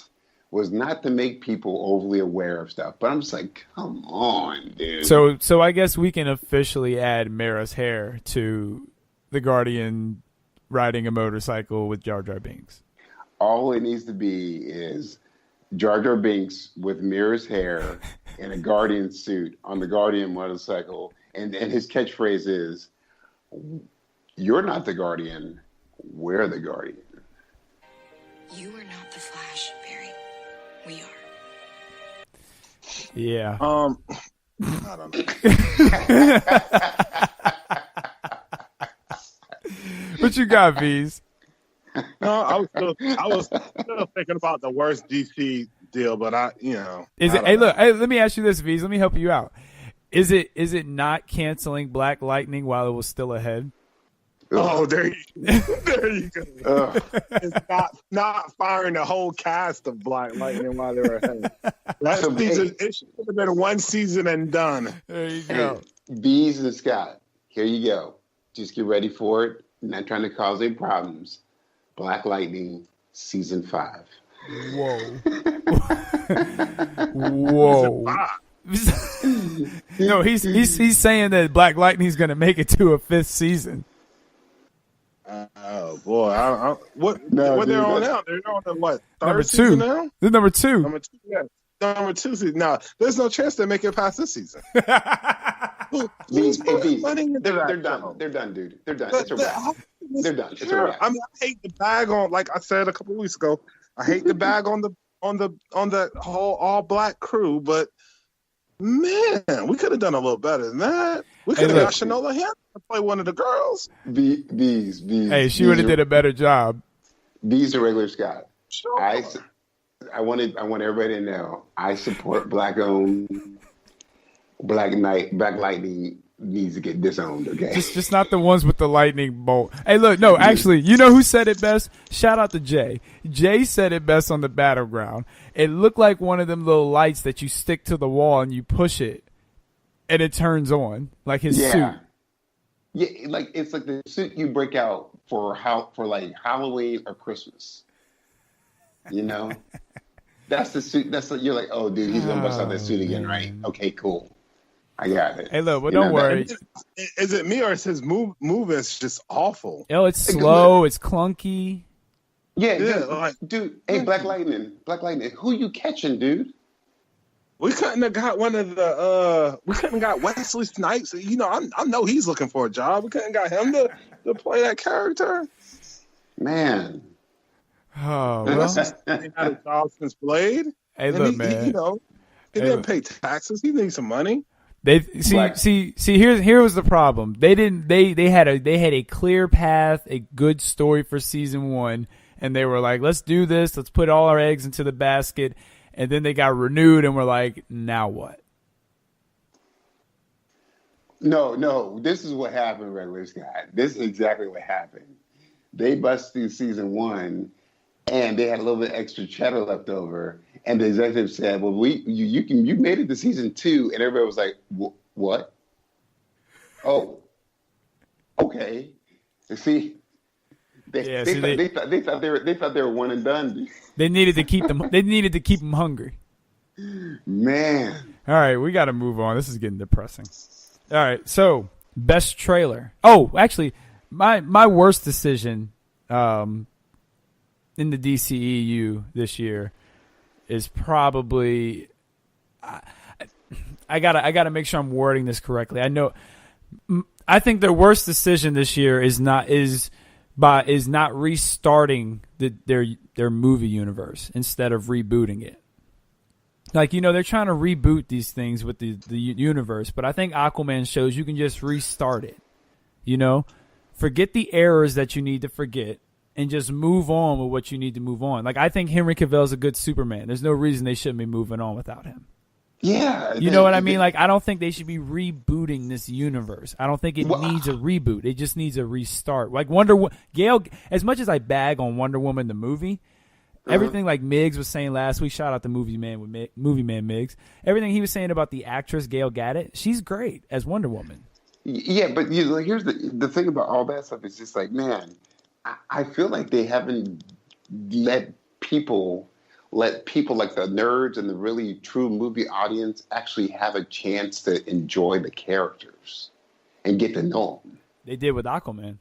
was not to make people overly aware of stuff, but I'm just like, come on, dude. So I guess we can officially add Mara's hair to the Guardian riding a motorcycle with Jar Jar Binks. All it needs to be is Jar Jar Binks with Mira's hair in a Guardian suit on the Guardian motorcycle, and his catchphrase is, "You're not the Guardian, we're the Guardian." You are not the Flash, Barry. We are. Yeah. I don't know. What you got, V's? No, I was still thinking about the worst DC deal, but Hey, let me ask you this, V's. Let me help you out. Is it not canceling Black Lightning while it was still ahead? Oh, there you go. It's not firing the whole cast of Black Lightning while they were ahead. That season, it should have been one season and done. There you go. Bees and Scott, here you go. Just get ready for it. Not trying to cause any problems. Black Lightning season 5. Whoa. No, he's saying that Black Lightning's going to make it to a 5th season. Oh boy! What they're on now? They're on the what? Number 2 season now? This is number 2. Number 2, yeah. Number 2 season. Now, there's no chance they make it past this season. They're done. They're done, dude. They're done. It's a wrap. They're done. It's a wrap. I mean, I hate the bag on. Like I said a couple of weeks ago, I hate the bag on the whole all black crew. But man, we could have done a little better than that. We could have got Shanola Hill to play one of the girls. These. Hey, she would have did a better job. These are regular Scott. Sure. I want everybody to know I support black-owned. Black Lightning needs to get disowned, okay? Just not the ones with the lightning bolt. Hey, look, no, actually, you know who said it best? Shout out to Jay. Jay said it best on the Battleground. It looked like one of them little lights that you stick to the wall and you push it, and it turns on, like his suit. Yeah, like it's like the suit you break out for like Halloween or Christmas. You know, that's the suit. You're like, oh, dude, he's gonna bust out that suit again, right? Okay, cool. I got it. Hey, look, well, don't worry. Is it me or is his move is just awful? Oh, it's slow. It's clunky. Yeah, dude. Hey, Black Lightning, who you catching, dude? We couldn't have got one of the. We couldn't have got Wesley Snipes. You know, I know he's looking for a job. We couldn't have got him to play that character. Man. Oh, well. He had a job since Blade. Hey, And look, he, man. you know, he Hey, didn't look. pay taxes. He needs some money. They Black- see. Here was the problem. They didn't. They had a clear path, a good story for season 1, and they were like, let's do this. Let's put all our eggs into the basket. And then they got renewed, and we're like, now what? No. This is what happened, regular Scott. This is exactly what happened. They bust through season 1, and they had a little bit extra cheddar left over. And the executive said, "Well, you made it to season 2," and everybody was like, "What? Oh, okay." You see, they thought they were one and done. They needed to keep them. They needed to keep them hungry. Man, All right, we got to move on. This is getting depressing. All right, so best trailer. Oh, actually, my worst decision in the DCEU this year is probably. I gotta make sure I'm wording this correctly. I think their worst decision this year is not restarting their movie universe instead of rebooting it. Like, they're trying to reboot these things with the universe, but I think Aquaman shows you can just restart it. Forget the errors that you need to forget and just move on with what you need to move on. Like, I think Henry Cavill is a good Superman. There's no reason they shouldn't be moving on without him. yeah, You know what I mean? Like, I don't think they should be rebooting this universe. I don't think it needs a reboot. It just needs a restart. Like Gail, as much as I bag on Wonder Woman the movie, everything like Miggs was saying last week, shout out to Movie Man Miggs. Everything he was saying about the actress Gail Gadot, she's great as Wonder Woman. Yeah, but here's the thing about all that stuff is just like, man, I feel like they haven't let people like the nerds and the really true movie audience actually have a chance to enjoy the characters and get to know them. They did with Aquaman.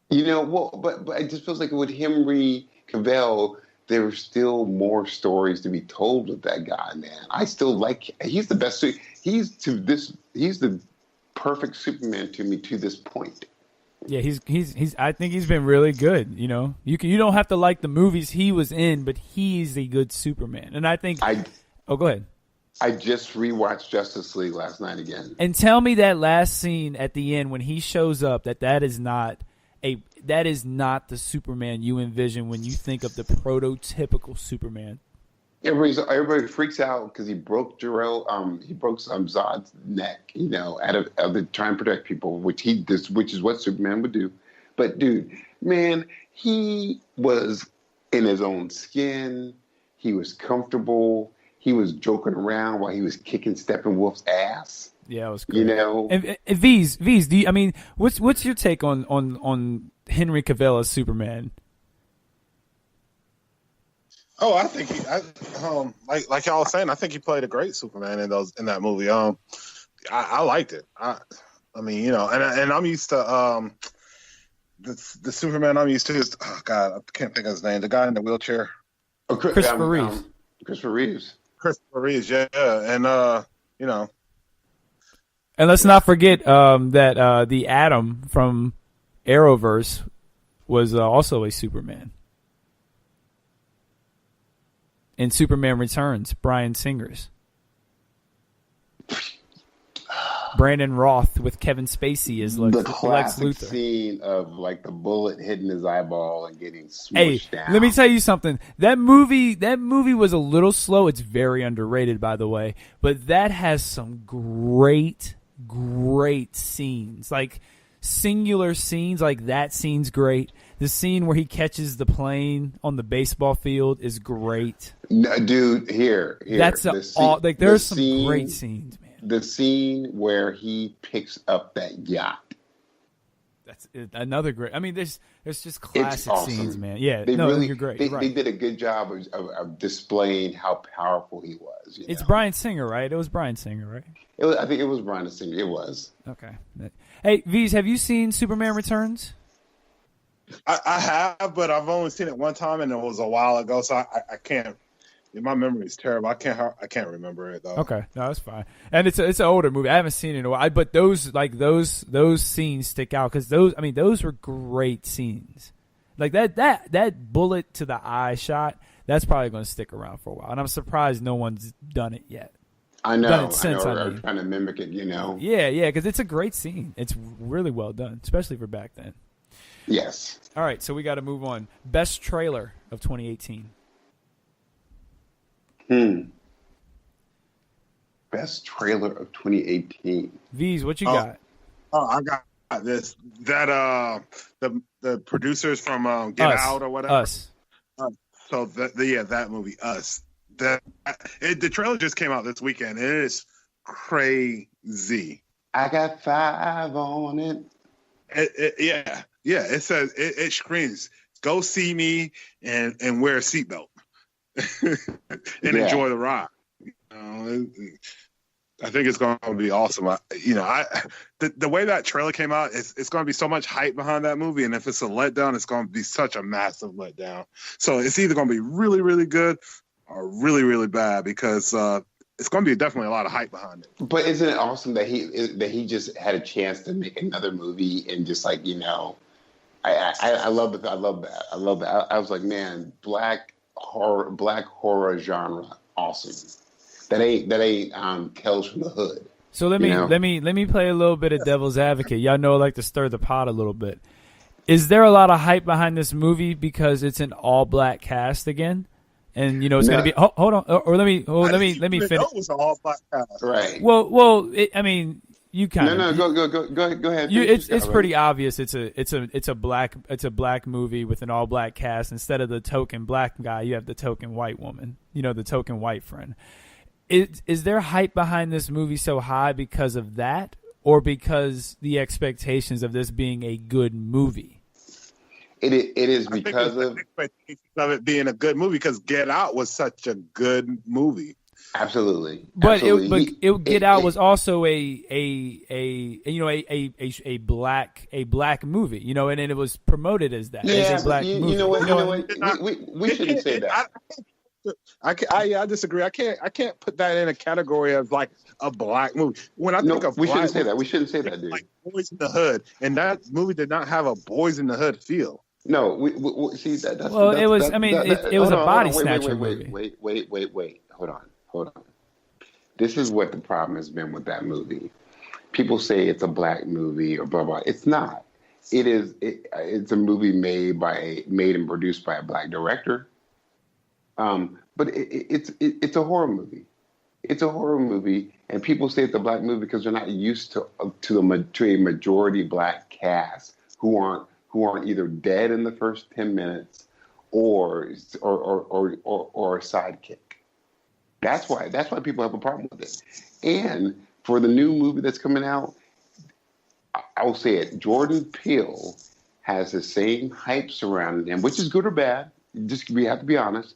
But it just feels like with Henry Cavill, there were still more stories to be told with that guy, man. I still like. He's the best. He's the perfect Superman to me to this point. Yeah, he's. I think he's been really good. You don't have to like the movies he was in, but he's a good Superman. And I think. Go ahead. I just rewatched Justice League last night again. And tell me that last scene at the end when he shows up that is not the Superman you envision when you think of the prototypical Superman. Everybody freaks out because he broke Zod's neck, out of trying to protect people, which is what Superman would do. But dude, man, he was in his own skin. He was comfortable. He was joking around while he was kicking Steppenwolf's ass. Yeah, it was great. And V's, what's your take on Henry Cavill as Superman? Oh, I think like y'all was saying, I think he played a great Superman in that movie. I liked it. I mean, and I'm used to the Superman I'm used to is God, I can't think of his name. The guy in the wheelchair. Christopher Reeves. Christopher Reeves, yeah, and And let's not forget that the Atom from Arrowverse was also a Superman. In Superman Returns, Bryan Singer's. Brandon Roth with Kevin Spacey as Lex classic Luthor. Scene of like the bullet hitting his eyeball and getting smushed down. Let me tell you something. That movie was a little slow. It's very underrated, by the way. But that has some great scenes. Like singular scenes, like that scene's great. The scene where he catches the plane on the baseball field is great. No, dude, here. There's some great scenes, man. The scene where he picks up that yacht. That's another great. I mean, there's just classic awesome. scenes, man. Yeah, you're great. They did a good job of displaying how powerful he was. It's Bryan Singer, right? It was Bryan Singer, right? I think it was Bryan Singer. It was. Okay. Hey, V's, have you seen Superman Returns? I have, but I've only seen it one time, and it was a while ago, so I can't. My memory is terrible. I can't remember it though. Okay, no, that's fine. And it's an older movie. I haven't seen it in a while, but those scenes stick out because those were great scenes. Like that bullet to the eye shot. that's probably going to stick around for a while. And I'm surprised no one's done it yet. I know. Done it since, I know. I We're mean. trying to mimic it, you know. Yeah, because it's a great scene. It's really well done, especially for back then. Yes. All right, so we got to move on. Best trailer of 2018. Best trailer of 2018. V's, what you got? Oh, I got this. That the producers from Get Us. Out or whatever. Us. So that movie, Us. The trailer just came out this weekend. It is crazy. I got 5 on it. Yeah. It says it screams, "Go see me and wear a seatbelt and enjoy the ride." I think it's going to be awesome. The way that trailer came out, it's going to be so much hype behind that movie, and if it's a letdown, it's going to be such a massive letdown. So it's either going to be really, really good or really, really bad because it's going to be definitely a lot of hype behind it. But isn't it awesome that he just had a chance to make another movie and just like, you know, I love it. I love that. I was like, man, black horror genre, awesome. That ain't Tales from the Hood. So let me play a little bit of devil's advocate. Y'all know I like to stir the pot a little bit. Is there a lot of hype behind this movie because it's an all black cast again? And you know it's going to be. Hold on, or let me finish. It was an all black cast, right? Well, I mean, you kind of go ahead. It's pretty obvious. It's a black movie with an all black cast. Instead of the token black guy, you have the token white woman. You know, the token white friend. Is there hype behind this movie so high because of that, or because the expectations of this being a good movie? It is because of it being a good movie, because Get Out was such a good movie. Absolutely. But Get Out was also a black movie, you know, and it was promoted as that. As a black movie. You know what? We shouldn't say that. I disagree. I can't put that in a category of like a black movie. When I think of we shouldn't say that. We shouldn't say that, dude. Like Boys in the Hood, and that movie did not have a Boys in the Hood feel. No, we see that. It was a body snatcher movie. Wait. Hold on. This is what the problem has been with that movie. People say it's a black movie or blah blah. It's not. It's a movie made and produced by a black director. But it's a horror movie. It's a horror movie, and people say it's a black movie because they're not used to a majority black cast who aren't either dead in the first 10 minutes or a sidekick. That's why people have a problem with it. And for the new movie that's coming out, I will say it. Jordan Peele has the same hype surrounding him, which is good or bad. We have to be honest.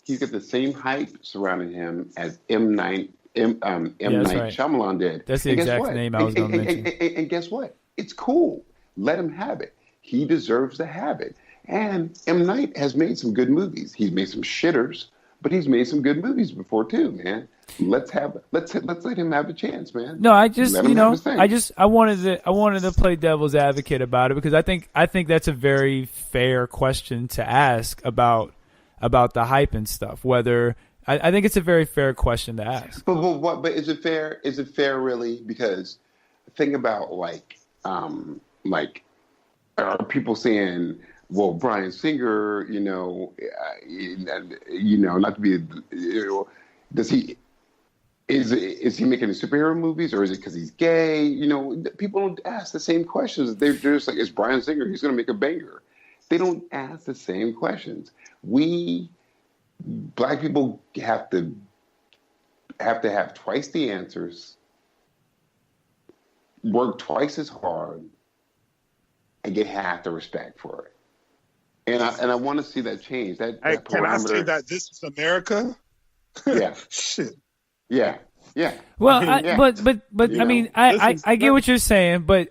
He's got the same hype surrounding him as M. Night Shyamalan did. That's the exact name I was going to mention. And guess what? It's cool. Let him have it. He deserves to have it. And M. Night has made some good movies. He's made some shitters, but he's made some good movies before too, man. Let's let him have a chance, man. No, I wanted to play devil's advocate about it because I think that's a very fair question to ask about the hype and stuff. Whether I think it's a very fair question to ask. But is it fair? Is it fair really? Because think about like are people saying, well, Bryan Singer, not to be, does he? Is he making superhero movies, or is it because he's gay? People don't ask the same questions. They're just like, it's Bryan Singer. He's going to make a banger. They don't ask the same questions. We black people have to have twice the answers, work twice as hard, and get half the respect for it. And I want to see that change. That can I say that this is America? Yeah. Shit. Yeah. Well, I mean, I get what you're saying, but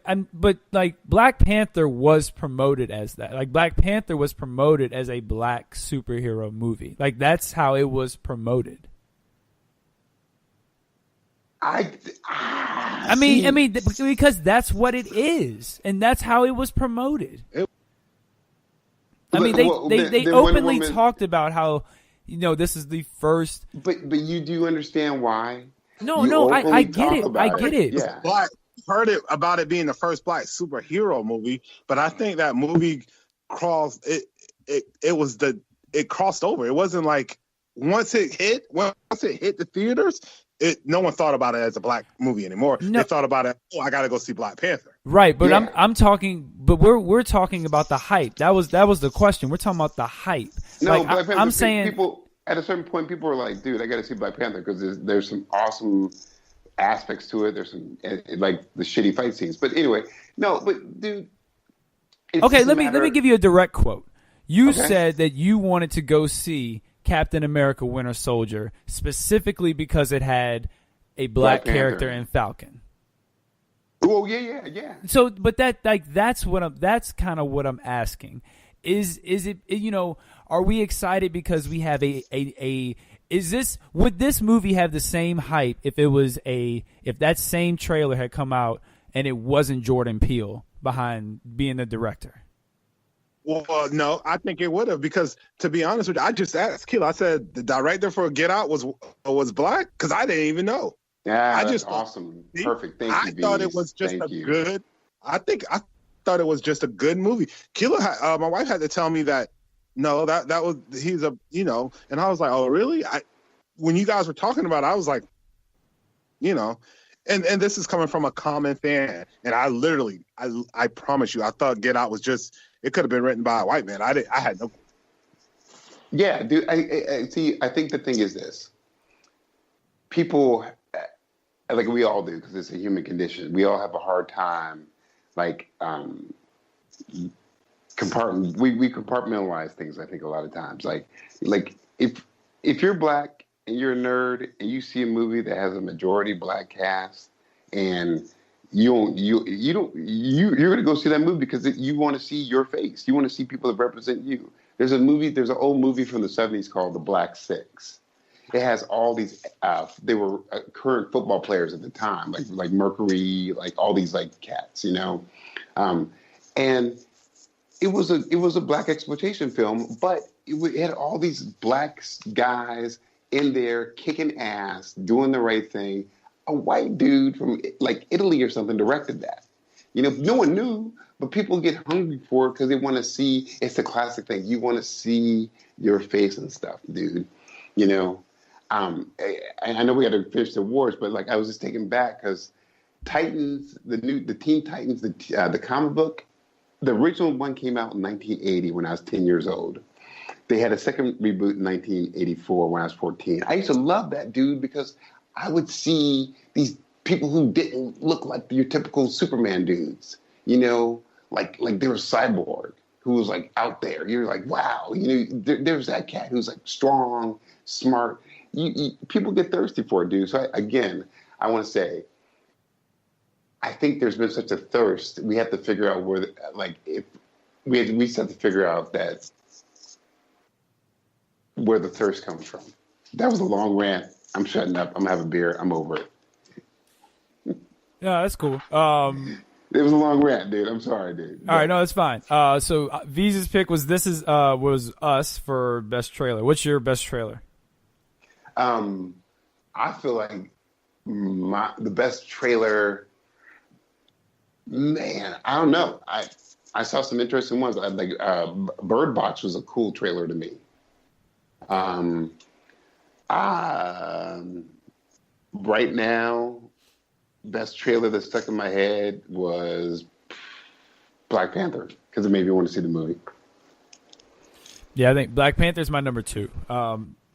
like Black Panther was promoted as that. Like Black Panther was promoted as a black superhero movie. Like that's how it was promoted. I mean, because that's what it is, and that's how it was promoted. They openly talked about how this is the first. But you do understand why? No, I get it. I get it. Yeah. Black heard it about it being the first black superhero movie, but I think that movie crossed it crossed over. It wasn't like once it hit the theaters, no one thought about it as a black movie anymore. No. They thought about it, I gotta go see Black Panther. Right, but I'm talking, but we're talking about the hype. That was the question. We're talking about the hype. No, like, Black Panther, I'm saying people at a certain point, people are like, dude, I got to see Black Panther because there's some awesome aspects to it. There's some like the shitty fight scenes. But anyway, no, but dude. Okay, let me give you a direct quote. You said that you wanted to go see Captain America: Winter Soldier specifically because it had a black character in Falcon. Oh yeah. So, but that's kind of what I'm asking. Is it, are we excited because we have would this movie have the same hype if that same trailer had come out and it wasn't Jordan Peele behind being the director? Well, no, I think it would have, because to be honest with you, I just asked Kilo. I said the director for Get Out was black, because I didn't even know. Yeah, I that's just awesome. Perfect. Thank you. I thought it was just good. I thought it was just a good movie. Kilo, my wife had to tell me that no, that was and I was like, oh really? When you guys were talking about it, I was like, and this is coming from a common fan, and I promise you, I thought Get Out was just. It could have been written by a white man. I had no. Yeah, dude. I see. I think the thing is this: people, like we all do, because it's a human condition. We all have a hard time, like we compartmentalize things. I think a lot of times, like if you're black and you're a nerd and you see a movie that has a majority black cast and you're gonna go see that movie because you want to see your face. You want to see people that represent you. There's an old movie from the 70s called The Black Six. It has all these. They were current football players at the time, like Mercury, like all these like cats, and it was a black exploitation film, but it had all these black guys in there kicking ass, doing the right thing. A white dude from like Italy or something directed that. No one knew, but people get hungry for it because they want to see. It's the classic thing. You want to see your face and stuff, dude. I know we got to finish the awards, but like I was just taken back because Titans, the Teen Titans, the comic book, the original one came out in 1980 when I was 10 years old. They had a second reboot in 1984 when I was 14. I used to love that, dude, because I would see these people who didn't look like your typical Superman dudes, like they were Cyborg, who was like out there. You're like, wow, there's that cat who's like strong, smart. People get thirsty for it, dude. So I want to say, I think there's been such a thirst. We have to figure out we just have to figure out that where the thirst comes from. That was a long rant. I'm shutting up. I'm gonna have a beer. I'm over it. Yeah, that's cool. It was a long rant, dude. I'm sorry, dude. All right, no, that's fine. So V's pick was was Us for best trailer. What's your best trailer? I feel like the best trailer. Man, I don't know. I saw some interesting ones. Bird Box was a cool trailer to me. Right now, best trailer that stuck in my head was Black Panther because it made me want to see the movie. Yeah, I think Black Panther is my number 2.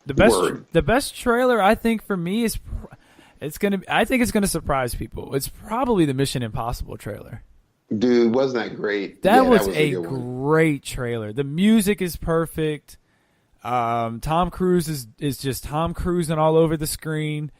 The best trailer I think for me is I think it's gonna surprise people. It's probably the Mission Impossible trailer. Dude, wasn't that great? That was a great trailer. The music is perfect. Tom Cruise is just Tom Cruising all over the screen.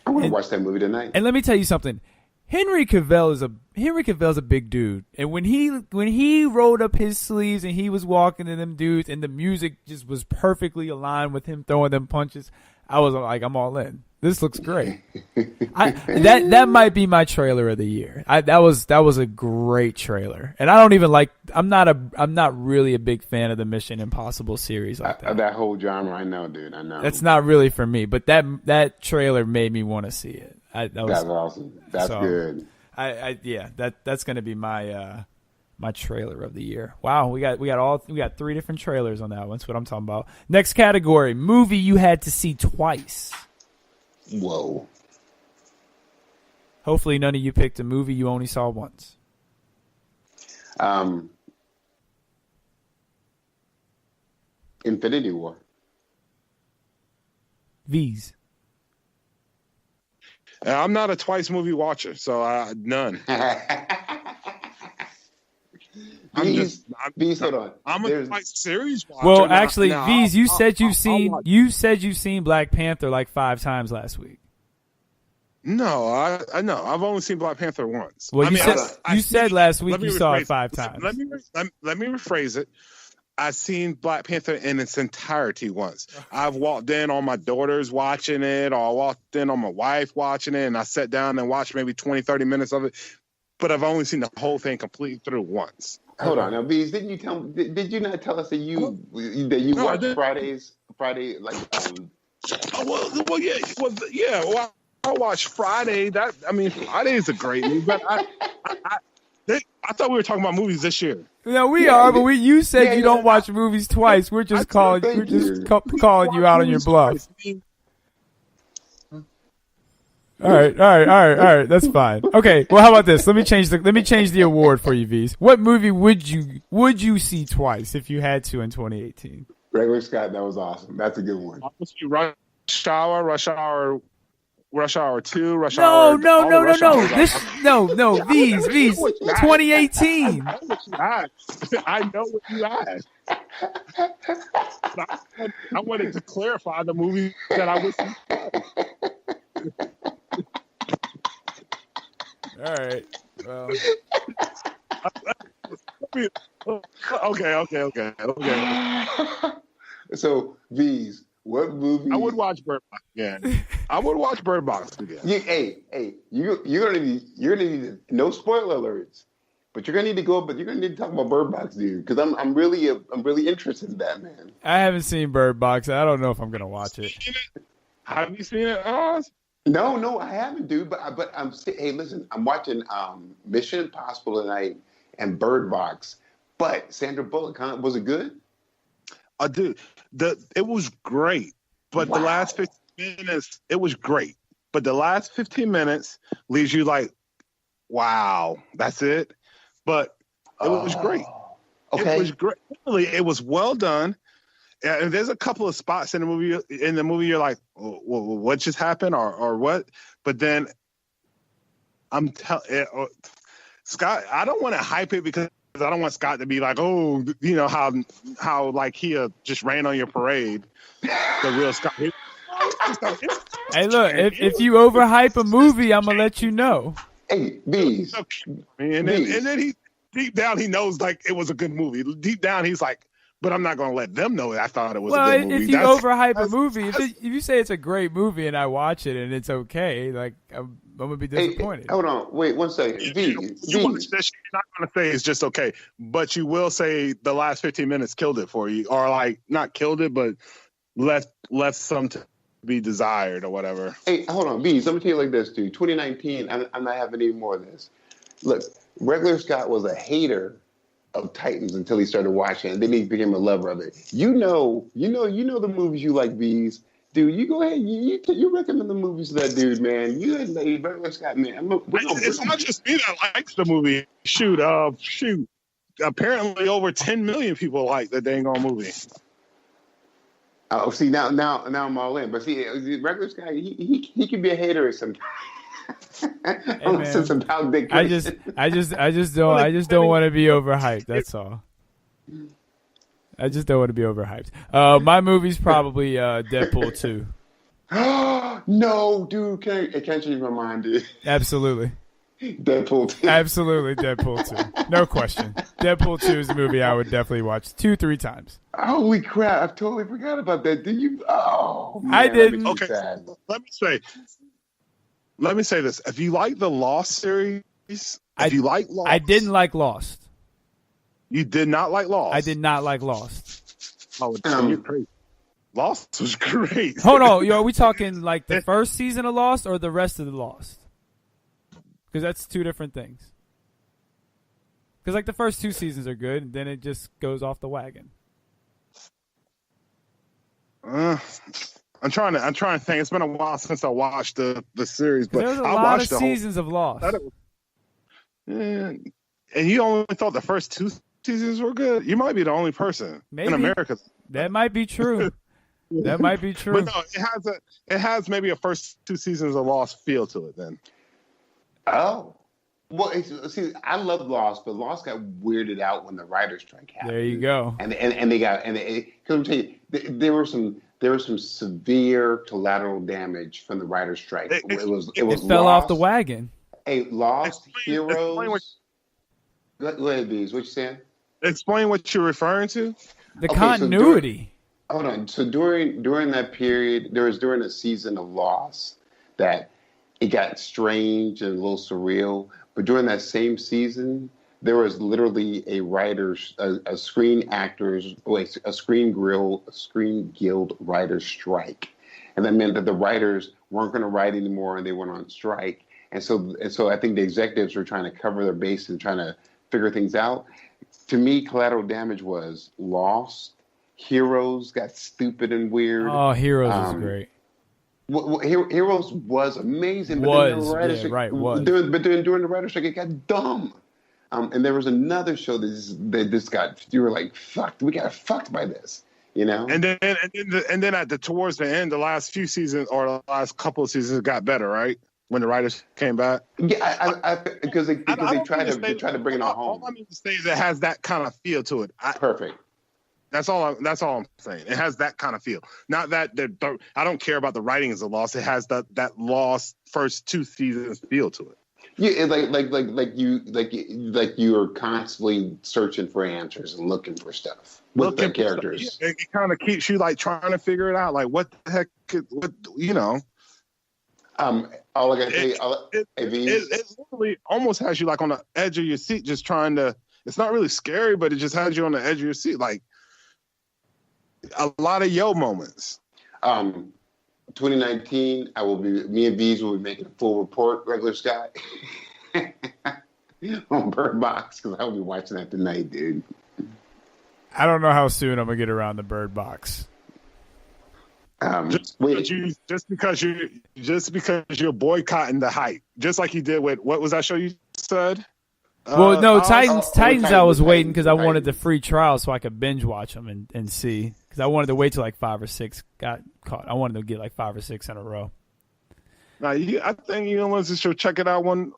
I want to watch that movie tonight. And let me tell you something. Henry Cavill's a big dude, and when he rolled up his sleeves and he was walking to them dudes, and the music just was perfectly aligned with him throwing them punches, I was like, I'm all in. This looks great. That might be my trailer of the year. That was a great trailer, and I don't even like. I'm not really a big fan of the Mission Impossible series like that. That whole genre, I know, dude. I know. That's not really for me, but that trailer made me want to see it. That's awesome. That's good. That's gonna be my my trailer of the year. Wow, we got 3 different trailers on that one. That's what I'm talking about. Next category: movie you had to see twice. Whoa. Hopefully none of you picked a movie you only saw once. Infinity War. V's. I'm not a twice movie watcher, so none. V's, hold on. I'm a twice series watcher. Well, actually, V's, you said you've seen Black Panther like 5 times last week. No, I know. I've only seen Black Panther once. Well, you said last week you saw it 5 times. Let me rephrase it. I've seen Black Panther in its entirety once. I've walked in on my daughters watching it, or I walked in on my wife watching it, and I sat down and watched maybe 20, 30 minutes of it. But I've only seen the whole thing completely through once. Hold on, now, Bees, did you not tell us that you watch Friday like? Well, I watched Friday. Friday is a great movie, but I thought we were talking about movies this year. No, we are, but you said you don't watch movies twice. We're just calling you out on your bluff. All right. That's fine. Okay. Well, how about this? Let me change the award for you, V's. What movie would you see twice if you had to in 2018? Regular Scott, that was awesome. That's a good one. Rush Hour 2, Rush No. Hour. No. V's. 2018. I know what you asked. I wanted to clarify the movie that I was. All right. Well. Okay. So, V's, what movie? I would watch Bird Box again. I would watch Bird Box again. You're gonna need no spoiler alerts, but you're gonna need to go. But you're gonna need to talk about Bird Box, dude, because I'm really interested in that, man. I haven't seen Bird Box. I don't know if I'm gonna watch it. Have you seen it, Oz? No, I haven't, dude. But hey, listen, I'm watching Mission Impossible tonight and Bird Box. But Sandra Bullock, was it good? Dude, it was great. But the last 15 minutes, it was great. But the last 15 minutes leaves you like, wow, that's it. But it was great. Okay. It was great. Really, it was well done. And there's a couple of spots in the movie you're like, what just happened or what? But then Scott, I don't want to hype it because I don't want Scott to be like, oh, you know how like he just ran on your parade. The real Scott. Hey, look, if you overhype a movie, I'm gonna let you know. Hey, Bees. And then he deep down he knows like it was a good movie. Deep down he's like, but I'm not going to let them know I thought it was a good movie. If you overhype a movie, if you say it's a great movie and I watch it and it's okay, like I'm going to be disappointed. Hey, hold on. Wait 1 second. You watch this, you're not going to say it's just okay, but you will say the last 15 minutes killed it for you, or like not killed it, but left some to be desired or whatever. Hey, hold on. Bees, let me tell you like this, dude. 2019, I'm not having any more of this. Look, Regular Scott was a hater of Titans until he started watching, and then he became a lover of it. You know the movies you like, Bees. Dude, you go ahead. You recommend the movies to that dude, man. You and Regular Scott, man. It's not just me that likes the movie. Shoot. Apparently, over 10 million people like the dang on movie. Oh, see now I'm all in. But see, Regular Scott, he can be a hater at some. Hey, I just don't want to be overhyped. That's all. I just don't want to be overhyped. My movie's probably Deadpool 2. No, dude, can't change my mind, dude. Absolutely. Deadpool 2. Absolutely, Deadpool 2. No question. Deadpool 2 is a movie I would definitely watch 2-3 times. Holy crap! I totally forgot about that. Did you? Oh, man, I didn't. Okay, let me say this: if you like the Lost series, you like Lost, I didn't like Lost. You did not like Lost. I did not like Lost. Oh, you're crazy. Lost was great. Hold on, are we talking like the first season of Lost or the rest of the Lost? Because that's two different things. Because like the first 2 seasons are good, and then it just goes off the wagon. I'm trying to think. It's been a while since I watched the series, but There's a I lot watched of seasons of Lost. And you only thought the first 2 seasons were good. You might be the only person in America. That might be true. That might be true. But no, it has maybe a first 2 seasons of Lost feel to it. Then. Oh. Well, see, I love Lost, but Lost got weirded out when the writer's strike happened. There you go. And they got because I'm telling you, there was some severe collateral damage from the writer's strike. It fell off the wagon. Hey, Lost, Heroes. Go ahead, Bees. What you saying? Explain what you're referring to. The continuity. Hold on. So during that period, during a season of Lost that it got strange and a little surreal. But during that same season, there was literally a Screen Guild writers strike, and that meant that the writers weren't going to write anymore, and they went on strike. And so I think the executives were trying to cover their base and trying to figure things out. To me, collateral damage was Lost. Heroes got stupid and weird. Oh, Heroes was great. Heroes was amazing. But during the writer's strike, it got dumb. And there was another show that you were like, fucked. We got fucked by this, you know. And then towards the end, the last few seasons or the last couple of seasons, it got better, right? When the writers came back. Yeah, because they tried to bring it on home. All I mean to say is it has that kind of feel to it. Perfect. That's all I'm saying. It has that kind of feel. Not that I don't care about the writing as a Lost. It has that Lost first 2 seasons feel to it. Yeah, like you are constantly searching for answers and looking for stuff with the characters. Yeah, it kind of keeps you like trying to figure it out. Like what the heck? What you know? All I gotta tell you, it literally almost has you like on the edge of your seat, just trying to. It's not really scary, but it just has you on the edge of your seat, like. A lot of moments. 2019, me and Bees will be making a full report, Regular Sky, on Bird Box, because I will be watching that tonight, dude. I don't know how soon I'm gonna get around the Bird Box. Just because you're boycotting the hype, just like you did with what was that show you said? Well, no, Titans. I was waiting because I wanted the free trial so I could binge watch them and see. Because I wanted to wait till like 5 or 6 got caught. I wanted to get like 5 or 6 in a row. Now, I think let's just check it out one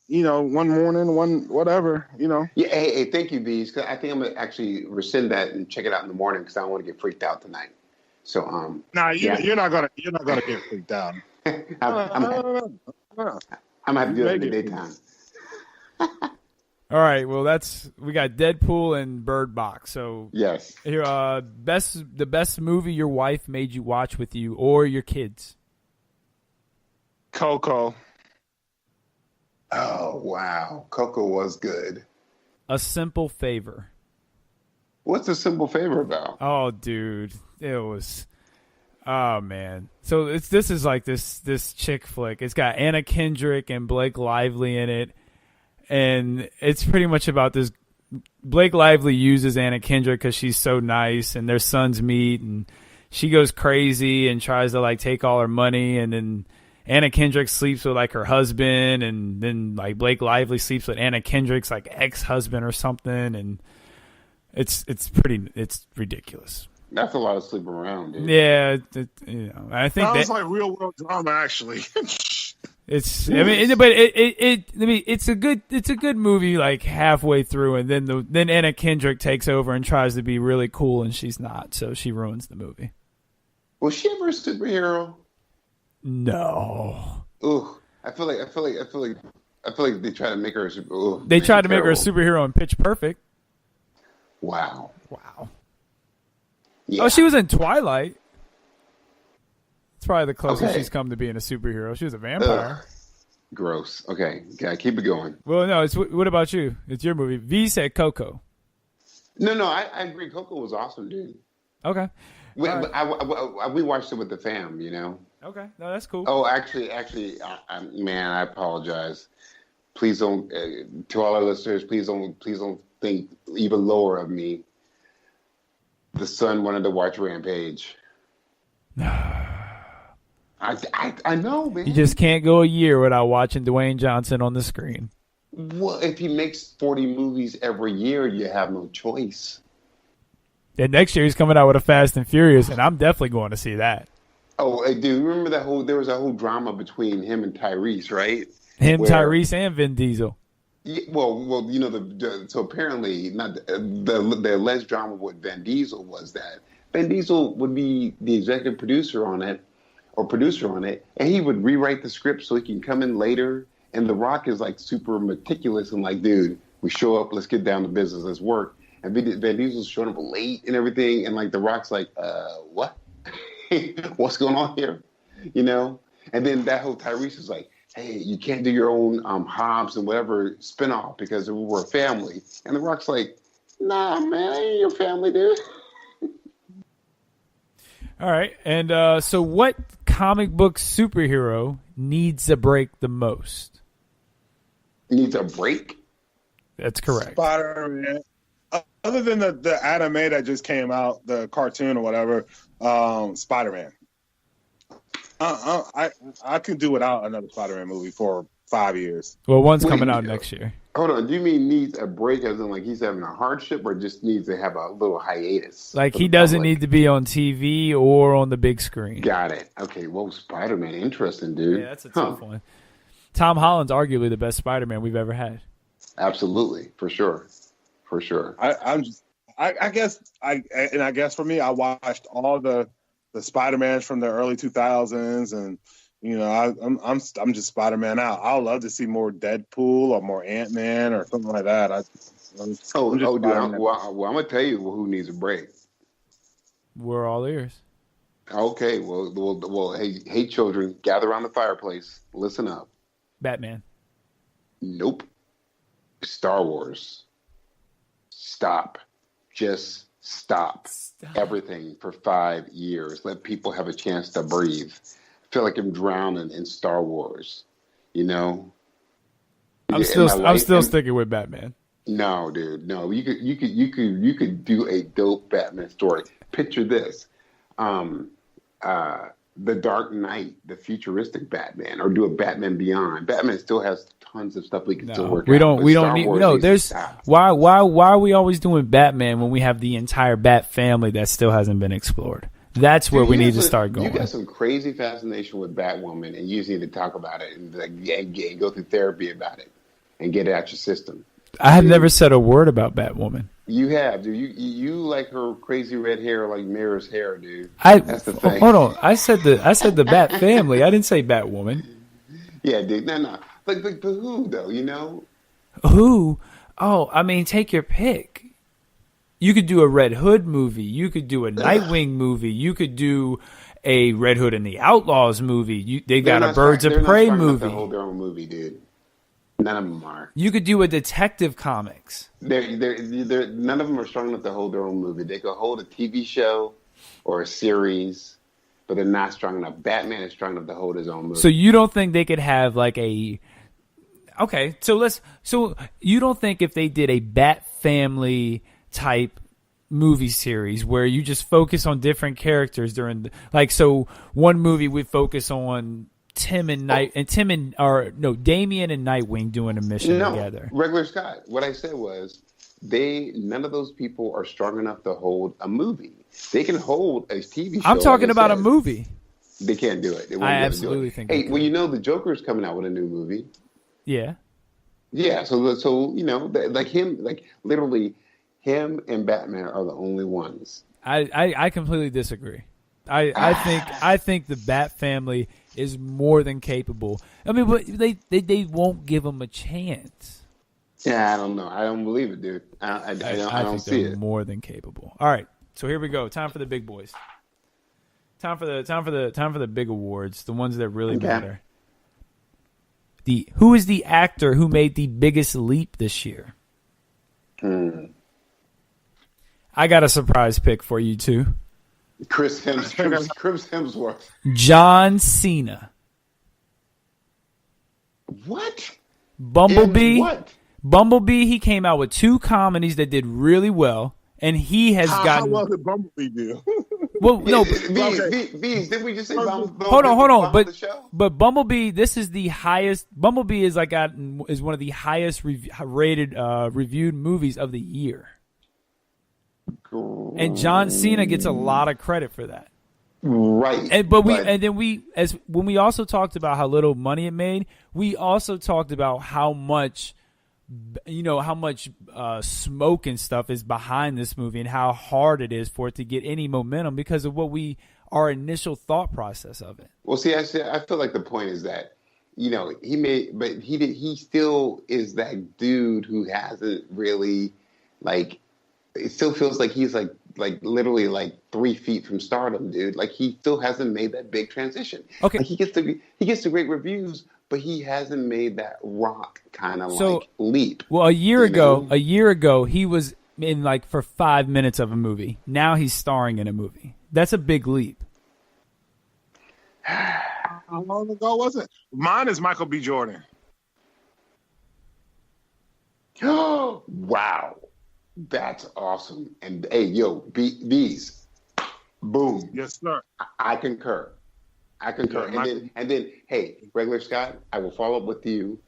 morning, one whatever, Yeah, hey, thank you, Bees. Because I think I'm gonna actually rescind that and check it out in the morning because I don't want to get freaked out tonight. So you're not gonna get freaked out. I'm gonna have to do it in the daytime. All right, well we got Deadpool and Bird Box. So yes, here, the best movie your wife made you watch with you or your kids. Coco. Oh wow, Coco was good. A Simple Favor. What's A Simple Favor about? Oh, dude, it was. Oh man, so this is like this chick flick. It's got Anna Kendrick and Blake Lively in it. And it's pretty much about this. Blake Lively uses Anna Kendrick because she's so nice, and their sons meet, and she goes crazy and tries to like take all her money, and then Anna Kendrick sleeps with like her husband, and then like Blake Lively sleeps with Anna Kendrick's like ex-husband or something, and it's ridiculous. That's a lot of sleeping around, dude. Yeah, I think that was like real world drama, actually. It's it's a good movie like halfway through, and then Anna Kendrick takes over and tries to be really cool, and she's not, so she ruins the movie. Was she ever a superhero? No. Ooh, I feel like I feel like they try to make her. They tried to make her a superhero in Pitch Perfect. Wow. Yeah. Oh, she was in Twilight. It's probably the closest she's come to being a superhero. She was a vampire. Ugh. Gross. Okay, gotta keep it going. Well, no. What about you? It's your movie. V said Coco. No, I agree. Coco was awesome, dude. Okay. We Right. we watched it with the fam, you know. Okay, no, that's cool. Oh, actually, man, I apologize. Please don't. To all our listeners, please don't think even lower of me. The son wanted to watch Rampage. I know, man. You just can't go a year without watching Dwayne Johnson on the screen. Well, if he makes 40 movies every year, you have no choice. And next year he's coming out with a Fast and Furious, and I'm definitely going to see that. Oh, hey, dude, remember there was a whole drama between him and Tyrese, right? Tyrese, and Vin Diesel. Yeah, well, you know, so apparently, not the alleged drama with Vin Diesel was that Vin Diesel would be the executive producer on it, and he would rewrite the script so he can come in later. And The Rock is like super meticulous and like, dude, we show up, let's get down to business, let's work. And Vin Diesel's showing up late and everything, and like The Rock's like, what? What's going on here? You know? And then that whole Tyrese is like, hey, you can't do your own Hobbs and whatever spinoff because we're a family. And The Rock's like, nah, man, I ain't your family, dude. All right. And so what comic book superhero needs a break the most? Needs a break? That's correct. Spider-Man. Other than the anime that just came out, the cartoon or whatever, Spider-Man. I could do without another Spider-Man movie for 5 years. Well, one's coming out next year. Hold on. Do you mean needs a break as in like he's having a hardship or just needs to have a little hiatus? Like he doesn't need to be on TV or on the big screen. Got it. Okay. Well, Spider-Man. Interesting, dude. Yeah, that's a tough one. Tom Holland's arguably the best Spider-Man we've ever had. Absolutely. For sure. I guess for me, I watched all the Spider-Mans from the early 2000s, and you know, I'm just Spider-Man out. I'd love to see more Deadpool or more Ant-Man or something like that. Dude, I'm gonna tell you who needs a break. We're all ears. Okay, well, hey, children, gather around the fireplace. Listen up. Batman. Nope. Star Wars. Stop. Just stop everything for 5 years. Let people have a chance to breathe. I feel like I'm drowning in Star Wars. You know. I'm still sticking with Batman. No, dude. No, you could do a dope Batman story. Picture this. The Dark Knight, the futuristic Batman, or do a Batman Beyond. Batman still has tons of stuff we can still work. We don't need. No, there's why are we always doing Batman when we have the entire Bat family that still hasn't been explored? That's where we need to start going. You got some crazy fascination with Batwoman, and you just need to talk about it and go through therapy about it and get it out your system. I have never said a word about Batwoman. You have, dude. You like her crazy red hair, like Mira's hair, dude. That's the thing. Hold on. I said the Bat family. I didn't say Batwoman. Yeah, dude. No. Like the Who, though. You know. Who? Oh, I mean, take your pick. You could do a Red Hood movie. You could do a Nightwing movie. You could do a Red Hood and the Outlaws movie. They got a Birds of Prey movie. They hold their own movie, dude. None of them are. You could do a Detective Comics. None of them are strong enough to hold their own movie. They could hold a TV show or a series, but they're not strong enough. Batman is strong enough to hold his own movie. So you don't think they could have like a... Okay, so you don't think if they did a Bat family type movie series where you just focus on different characters during so one movie we focus on Damian and Nightwing doing a mission together. Regular Scott. What I said was none of those people are strong enough to hold a movie. They can hold a TV show. I'm talking about a movie. They can't do it. I absolutely think. Hey, well, you know the Joker's coming out with a new movie. Yeah. Yeah. So you know, like him, like literally, him and Batman are the only ones. I completely disagree. I think the Bat family is more than capable. I mean, but they won't give him a chance. Yeah, I don't know. I don't believe it, dude. I don't think see they're it. more than capable. All right, so here we go. Time for the big boys. Time for the big awards, the ones that really matter. Who is the actor who made the biggest leap this year? I got a surprise pick for you too. Chris Hemsworth. John Cena. What? Bumblebee. In what? Bumblebee. He came out with 2 comedies that did really well, and he has gotten. How well did Bumblebee do? Well, no. V's, didn't we just say Bumblebee? Hold on. The But Bumblebee, this is the highest. Bumblebee is is one of the highest rated reviewed movies of the year. And John Cena gets a lot of credit for that. Right. And when we also talked about how little money it made, we also talked about how much smoke and stuff is behind this movie and how hard it is for it to get any momentum because of our initial thought process of it. Well, see, I feel like the point is that, he still is that dude who hasn't really, like, it still feels like he's like literally 3 feet from stardom, dude. Like, he still hasn't made that big transition. Okay. Like, he gets the great reviews, but he hasn't made that rock kind of leap. Well, a year ago, he was in for 5 minutes of a movie. Now he's starring in a movie. That's a big leap. How long ago was it? Mine is Michael B. Jordan. Wow. That's awesome. And hey, B's. Boom. Yes, sir. I concur. Yeah, and then, hey, Regular Scott, I will follow up with you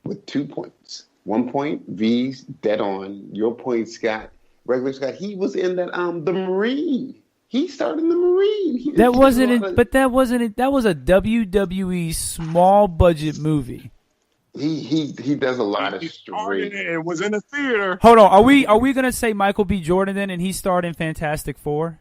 with 2 points. 1 point, V's dead on. Your point, Scott. Regular Scott, he was in that the Marine. He started in the Marine. That wasn't it. That was a WWE small budget movie. He does a lot of straight. It was in the theater. Hold on, are we gonna say Michael B. Jordan then, and he starred in Fantastic Four?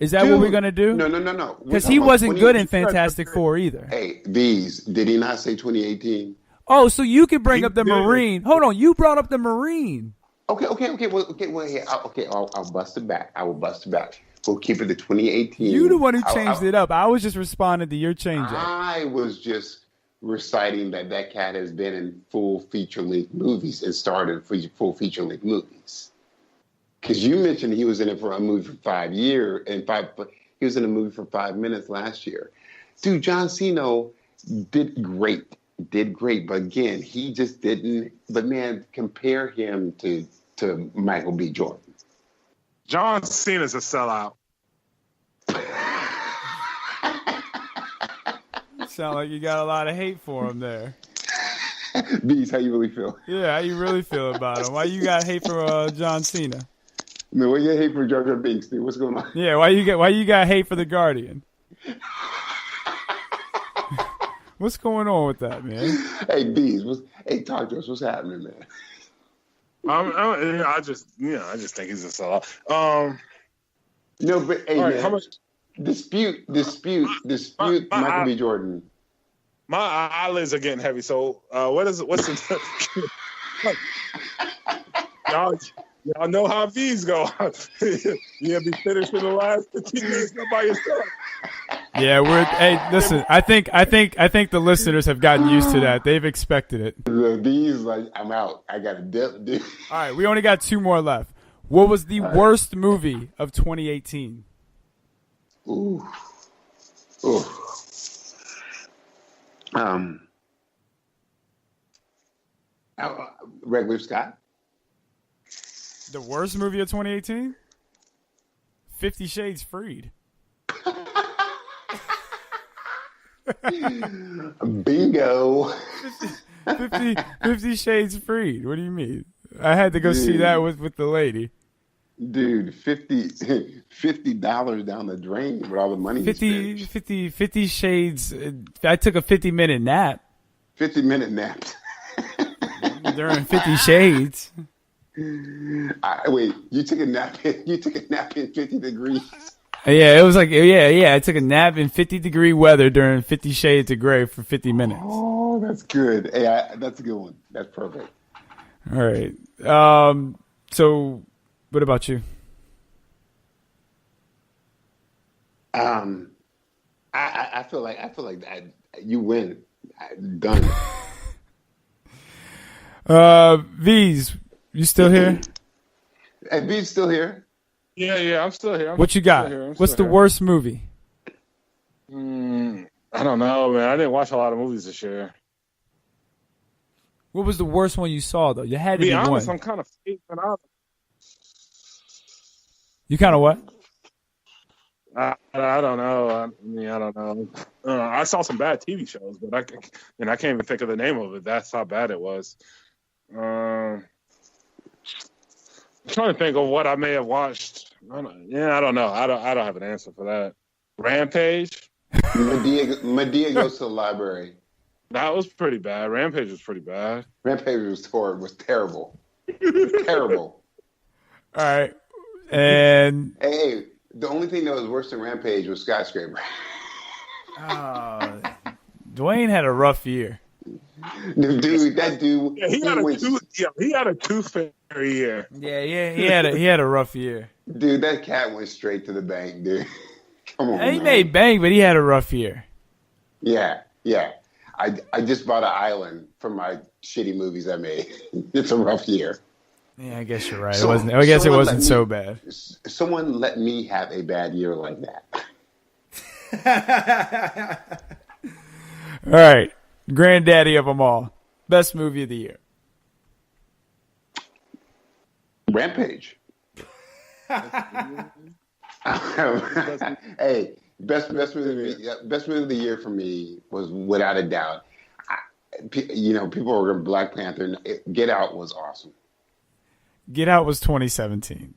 Is that what we're gonna do? No. Because he wasn't good in Fantastic Four either. Hey, V's, did he not say 2018? Oh, so you can bring up the Marine. Hold on, you brought up the Marine. Okay. Well, yeah, I'll bust it back. I will bust it back. We'll keep it to 2018. You the one who changed it up. I was just responding to your change up. I was just reciting that cat has been in full feature-length movies and started full feature-length movies. Because you mentioned he was in it for a movie for 5 years, he was in a movie for 5 minutes last year. Dude, John Cena did great, but again, he just didn't. But man, compare him to Michael B. Jordan. John Cena's a sellout. Sound like you got a lot of hate for him there. Bees, how you really feel? Yeah, how you really feel about him? Why you got hate for John Cena? Man, why you got hate for Jar Jar Binks, dude? What's going on? Yeah, why you got hate for the Guardian? What's going on with that, man? Hey, Bees, talk to us. What's happening, man? I just think he's a sellout. No, but hey, right, man, how much? Dispute Michael B. Jordan. My eyelids are getting heavy. So what's the y'all know how these go. You'll be finishing the last 15 minutes by yourself. Yeah, hey, listen, I think the listeners have gotten used to that. They've expected it. These, I'm out. I got a dip, dude. All right, we only got 2 more left. What was the worst movie of 2018? Ooh. Regular Scott. The worst movie of 2018? 50 Shades Freed. Bingo. 50 Shades Freed. What do you mean? I had to go see that with the lady. Dude, $50 down the drain with all the money. 50 Shades. I took a 50-minute nap. 50-minute nap. During 50 Shades. Wait, you took a nap in 50 degrees? Yeah, it was like I took a nap in 50-degree weather during 50 Shades of Grey for 50 minutes. Oh, that's good. Hey, that's a good one. That's perfect. All right. So, what about you? I feel like you win. Done. V's, you still here? And B's still here. Yeah, I'm still here. What you got? What's the worst movie? I don't know, man. I didn't watch a lot of movies this year. What was the worst one you saw, though? You had to To be be honest, one. I'm kind of phasing out. You kind of what? I don't know. I don't know. I saw some bad TV shows, but I can't even think of the name of it. That's how bad it was. I'm trying to think of what I may have watched. I don't know. I don't have an answer for that. Rampage. Medea goes to the library. That was pretty bad. Rampage was pretty bad. Rampage was terrible. Terrible. All right. And hey, the only thing that was worse than Rampage was Skyscraper. Dwayne had a rough year. Dude, that dude. Yeah, he had a tooth fairy year. Yeah, he had a rough year. Dude, that cat went straight to the bank, dude. Come on, And he man. made bank, but he had a rough year. Yeah. I just bought an island from my shitty movies I made. It's a rough year. Yeah, I guess you're right. So- I guess it someone wasn't let so me- bad. Someone let me have a bad year like that. All right. Granddaddy of them all. Best movie of the year. Rampage. Hey, best movie of the year for me was without a doubt. People were going Black Panther. Get Out was awesome. Get Out was 2017.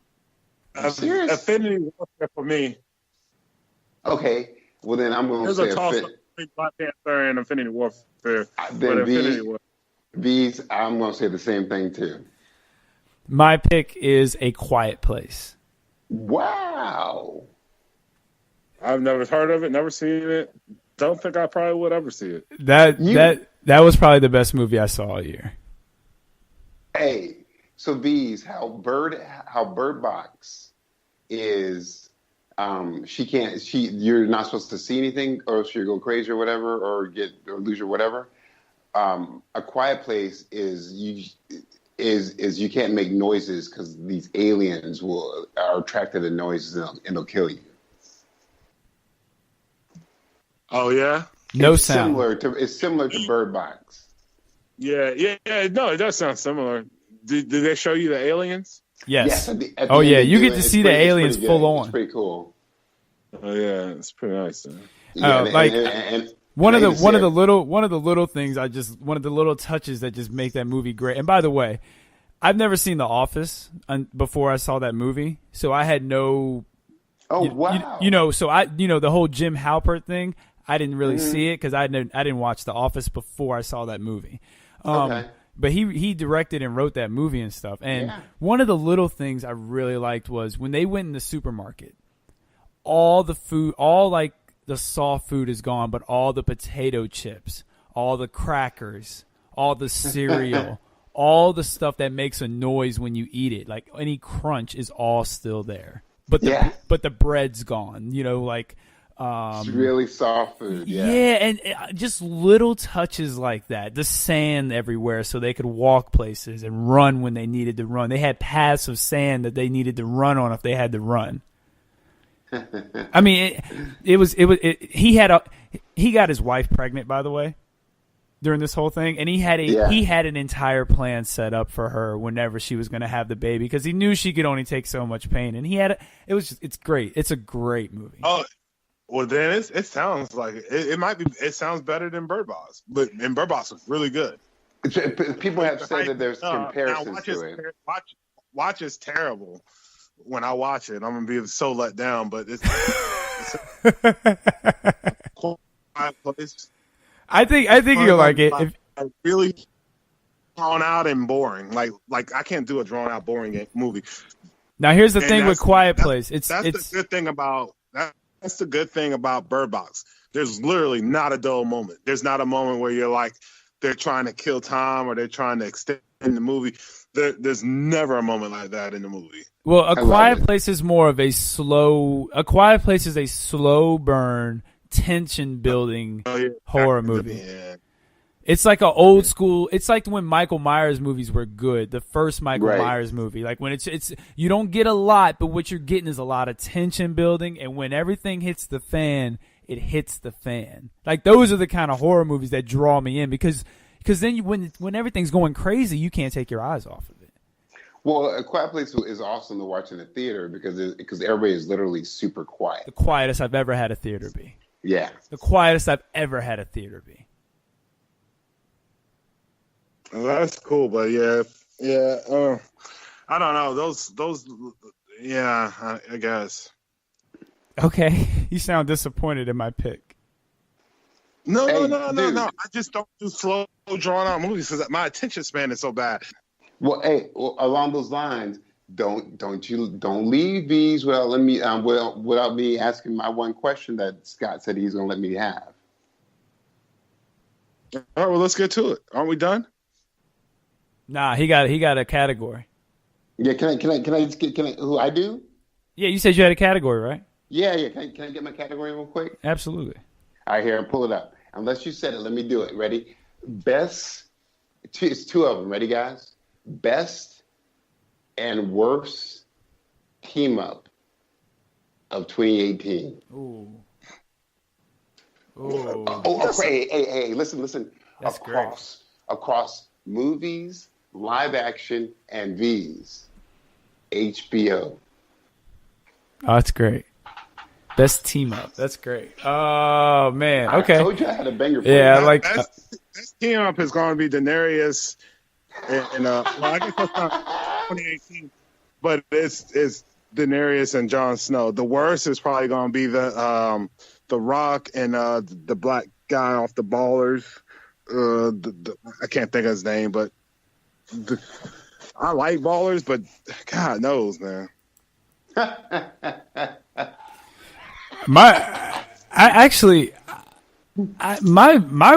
Serious? Affinity Warfare for me. Okay, well then I'm going to There's say a toss up between Black Panther and Infinity Warfare. Then Infinity Warfare. V's, I'm going to say the same thing too. My pick is A Quiet Place. Wow. I've never heard of it, never seen it. Don't think I probably would ever see it. That was probably the best movie I saw all year. Hey, so V's, how Bird Box is, you're not supposed to see anything or else you go crazy or whatever or lose your whatever. A Quiet Place is you can't make noises because these aliens are attracted to noises and they'll kill you. Oh yeah, no sound. It's similar to Bird Box. Yeah. No, it does sound similar. Did they show you the aliens? Yes. At the Oh end yeah, they you do get it. to It's see the pretty- it's aliens pretty full good. on. It's pretty cool. Oh yeah, it's pretty nice. Yeah, One of the little touches that just make that movie great. And by the way, I've never seen The Office before I saw that movie, so I had no. Oh wow! So the whole Jim Halpert thing, I didn't really see it because I didn't watch The Office before I saw that movie. Okay. But he directed and wrote that movie and stuff. And one of the little things I really liked was when they went in the supermarket, all the food, like the soft food is gone, but all the potato chips, all the crackers, all the cereal, all the stuff that makes a noise when you eat it, like any crunch is all still there. But the bread's gone, It's really soft food. Yeah. and just little touches like that. The sand everywhere so they could walk places and run when they needed to run. They had paths of sand that they needed to run on if they had to run. I mean, he got his wife pregnant, by the way, during this whole thing, and he had an entire plan set up for her whenever she was going to have the baby because he knew she could only take so much pain, and it's great. It's a great movie. Oh, well then it sounds like it might be. It sounds better than Bird Box, and Bird Box was really good. People have said that there's comparisons to it. Watch is terrible. When I watch it, I'm gonna be so let down. But it's Quiet Place. I think you'll like it. Really drawn out and boring. Like I can't do a drawn out boring movie. Now here's the thing with Quiet Place. That's the good thing about That's the good thing about Bird Box. There's literally not a dull moment. There's not a moment where you're like, they're trying to kill time or they're trying to extend the movie. There's never a moment like that in the movie. Well, A Quiet Place is more of a slow. A Quiet Place is a slow burn, tension building horror movie. Yeah. It's like an old school. It's like when Michael Myers movies were good. The first Michael Myers movie, like when it's you don't get a lot, but what you're getting is a lot of tension building. And when everything hits the fan, it hits the fan. Like those are the kind of horror movies that draw me in because then when everything's going crazy, you can't take your eyes off of it. Well, A Quiet Place is awesome to watch in the theater because everybody is literally super quiet. The quietest I've ever had a theater be. Yeah. The quietest I've ever had a theater be. Well, that's cool, but I don't know those. I guess. Okay, you sound disappointed in my pick. No. I just don't do slow, drawn out movies because my attention span is so bad. Well, along those lines, don't leave these without me asking my one question that Scott said he's gonna let me have. All right, well, let's get to it. Aren't we done? Nah, he got a category. Yeah, can I just get who I do? Yeah, you said you had a category, right? Yeah. Can I get my category real quick? Absolutely. All right, here, pull it up. Unless you said it, let me do it. Ready? Best. It's two of them. Ready, guys? Best and worst team up of 2018. Ooh. Hey, listen. That's Across movies, live action, and V's. HBO. Oh, that's great. Best team up. That's great. Oh man. Okay. I told you I had a banger for yeah, you. like best team up is going to be Daenerys and I guess that's not 2018, but it's Daenerys and Jon Snow. The worst is probably going to be the Rock and the black guy off the Ballers. I can't think of his name, but I like Ballers, but God knows, man. My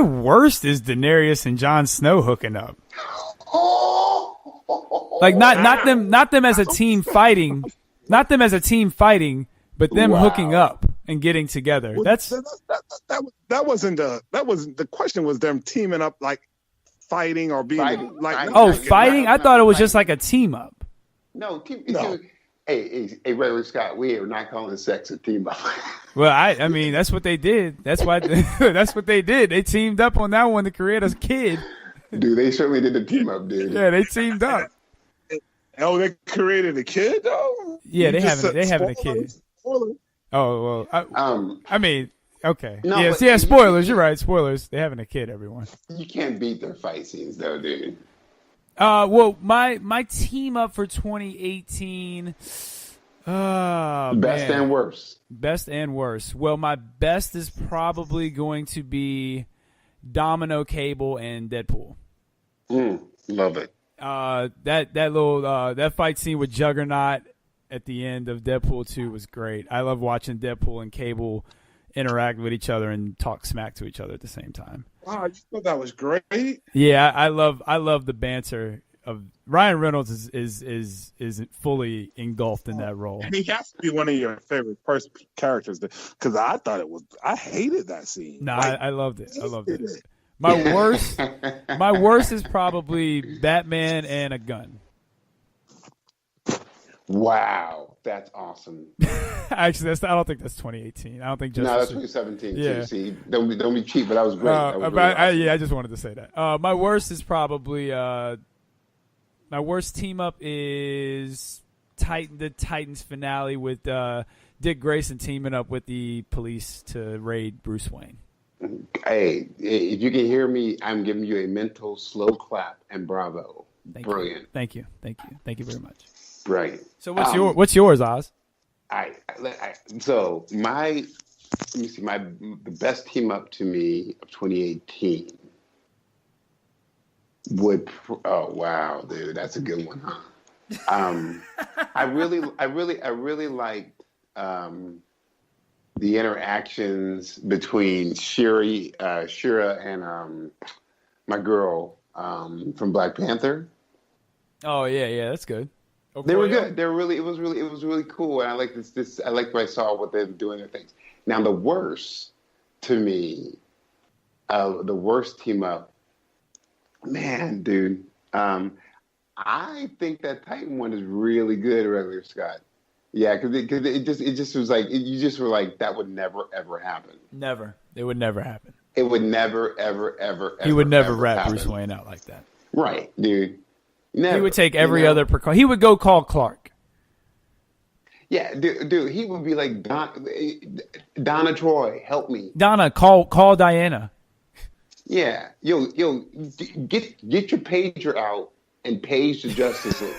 worst is Daenerys and Jon Snow hooking up. Like not them as a team fighting, but them hooking up and getting together. That wasn't the question. Was them teaming up like fighting or being fighting? I thought it was just like a team up. No. Hey, Ray Scott, we are not calling sex a team up. Well, I mean that's what they did. That's why that's what they did. They teamed up on that one to create a kid. Dude, they certainly did the team up, dude. Yeah, they teamed up. Oh, they created a kid though. Yeah, they having a kid. Oh well, I mean, okay. No, yeah. Spoilers. You're right. Spoilers. They having a kid. Everyone. You can't beat their fight scenes, though, dude. Well, my team up for 2018. Best and worst. Best and worst. Well, my best is probably going to be Domino, Cable, and Deadpool. Love it. That little that fight scene with Juggernaut at the end of Deadpool 2 was great. I love watching Deadpool and Cable interact with each other and talk smack to each other at the same time. Wow, you thought that was great? Yeah, I love the banter of Ryan Reynolds is fully engulfed in that role. He has to be one of your favorite characters because I hated that scene. No, I loved it. I loved it. My worst is probably Batman and a gun. Wow, that's awesome. Actually, I don't think that's 2018. I don't think. No, that's 2017. Yeah. Too. See, don't be cheap, but that was great. That was really awesome. I just wanted to say that. My worst is probably my worst team up is the Titans finale with Dick Grayson teaming up with the police to raid Bruce Wayne. Hey, if you can hear me, I'm giving you a mental slow clap and bravo. Brilliant. Thank you very much. Right. So what's yours, Oz? So let me see, the best team up to me of 2018 oh wow, dude, that's a good one, huh? I really liked the interactions between Shira and my girl from Black Panther. Oh yeah, that's good. They were good. They were really. It was really cool, and I like this. I like what I saw what they're doing their things. Now the worst to me, the worst team up, man, dude. I think that Titan one is really good, regular Scott. Yeah, because it just was like you just were like that would never ever happen. Never. It would never happen. It would never ever. He would never rat happen. Bruce Wayne out like that. Right, dude. Never. He would take every other precaution. He would go call Clark. Yeah, dude. He would be like Donna Troy, help me. Donna, call Diana. Yeah, yo, get your pager out and page the Justice League.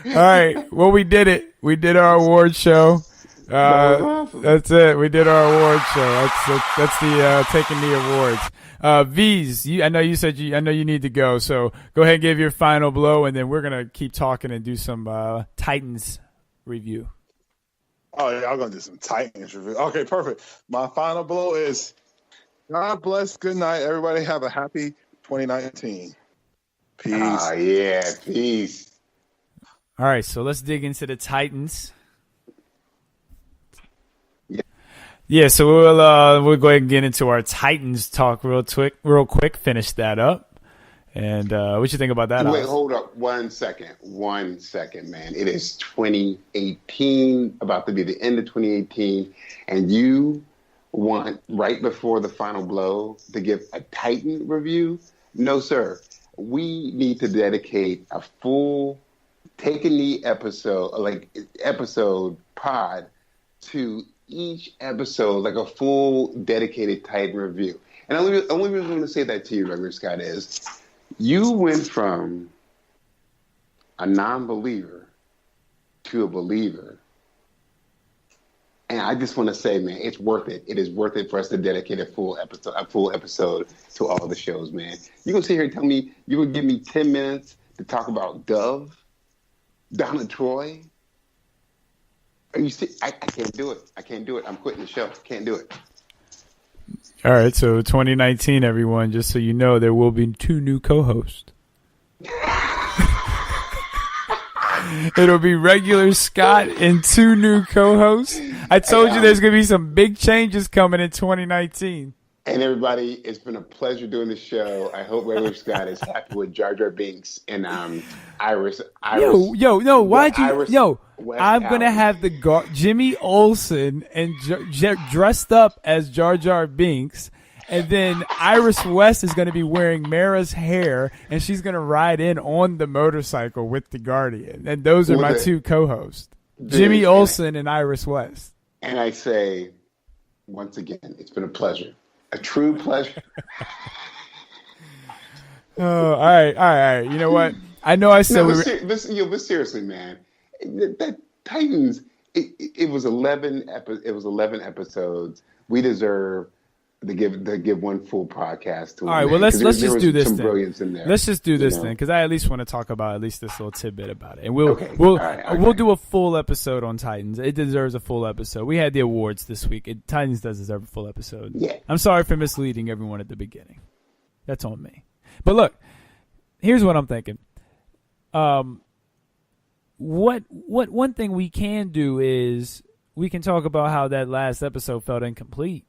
All right, well, we did it. We did our award show. That's it. We did our award show. That's the taking the awards. V's, I know you said I know you need to go, so go ahead and give your final blow, and then we're gonna keep talking and do some Titans review. Oh yeah, I'm gonna do some Titans review. Okay, perfect. My final blow is God bless. Good night, everybody. Have a happy 2019. Peace. Ah, yeah, peace. All right, so let's dig into the Titans. Yeah, so we'll go ahead and get into our Titans talk real quick. Finish that up, and what you think about that? Wait, hold up, 1 second, man. It is 2018, about to be the end of 2018, and you want right before the final blow to give a Titan review? No, sir. We need to dedicate a full Take a Knee episode pod to each episode, like a full dedicated Titan review. And the only reason I'm going to say that to you, regular Scott, is you went from a non-believer to a believer. And I just want to say, man, it's worth it. It is worth it for us to dedicate a full episode to all the shows, man. You're going to sit here and tell me, you're going to give me 10 minutes to talk about Dove, Donna Troy? Are you I can't do it. I'm quitting the show. Can't do it. All right, so 2019, everyone, just so you know, there will be 2 new co-hosts. It'll be regular Scott and 2 new co-hosts. I told you there's going to be some big changes coming in 2019. And everybody, it's been a pleasure doing the show. I hope regular Scott is happy with Jar Jar Binks and Iris. I'm going to have the Jimmy Olsen and dressed up as Jar Jar Binks. And then Iris West is going to be wearing Mara's hair, and she's going to ride in on the motorcycle with the Guardian. And those are my 2 co-hosts, Jimmy Olsen and Iris West. And I say, once again, it's been a pleasure. A true pleasure. Oh, all right. You know what? I know I said but seriously, man, that Titans. It was 11. It was 11 episodes. We deserve to give one full podcast to. All right. Well, let's just do this some then. Brilliance in there. Let's just do this then, because I at least want to talk about at least this little tidbit about it, and we'll do a full episode on Titans. It deserves a full episode. We had the awards this week. Titans does deserve a full episode. Yeah. I'm sorry for misleading everyone at the beginning. That's on me. But look, here's what I'm thinking. What one thing we can do is we can talk about how that last episode felt incomplete.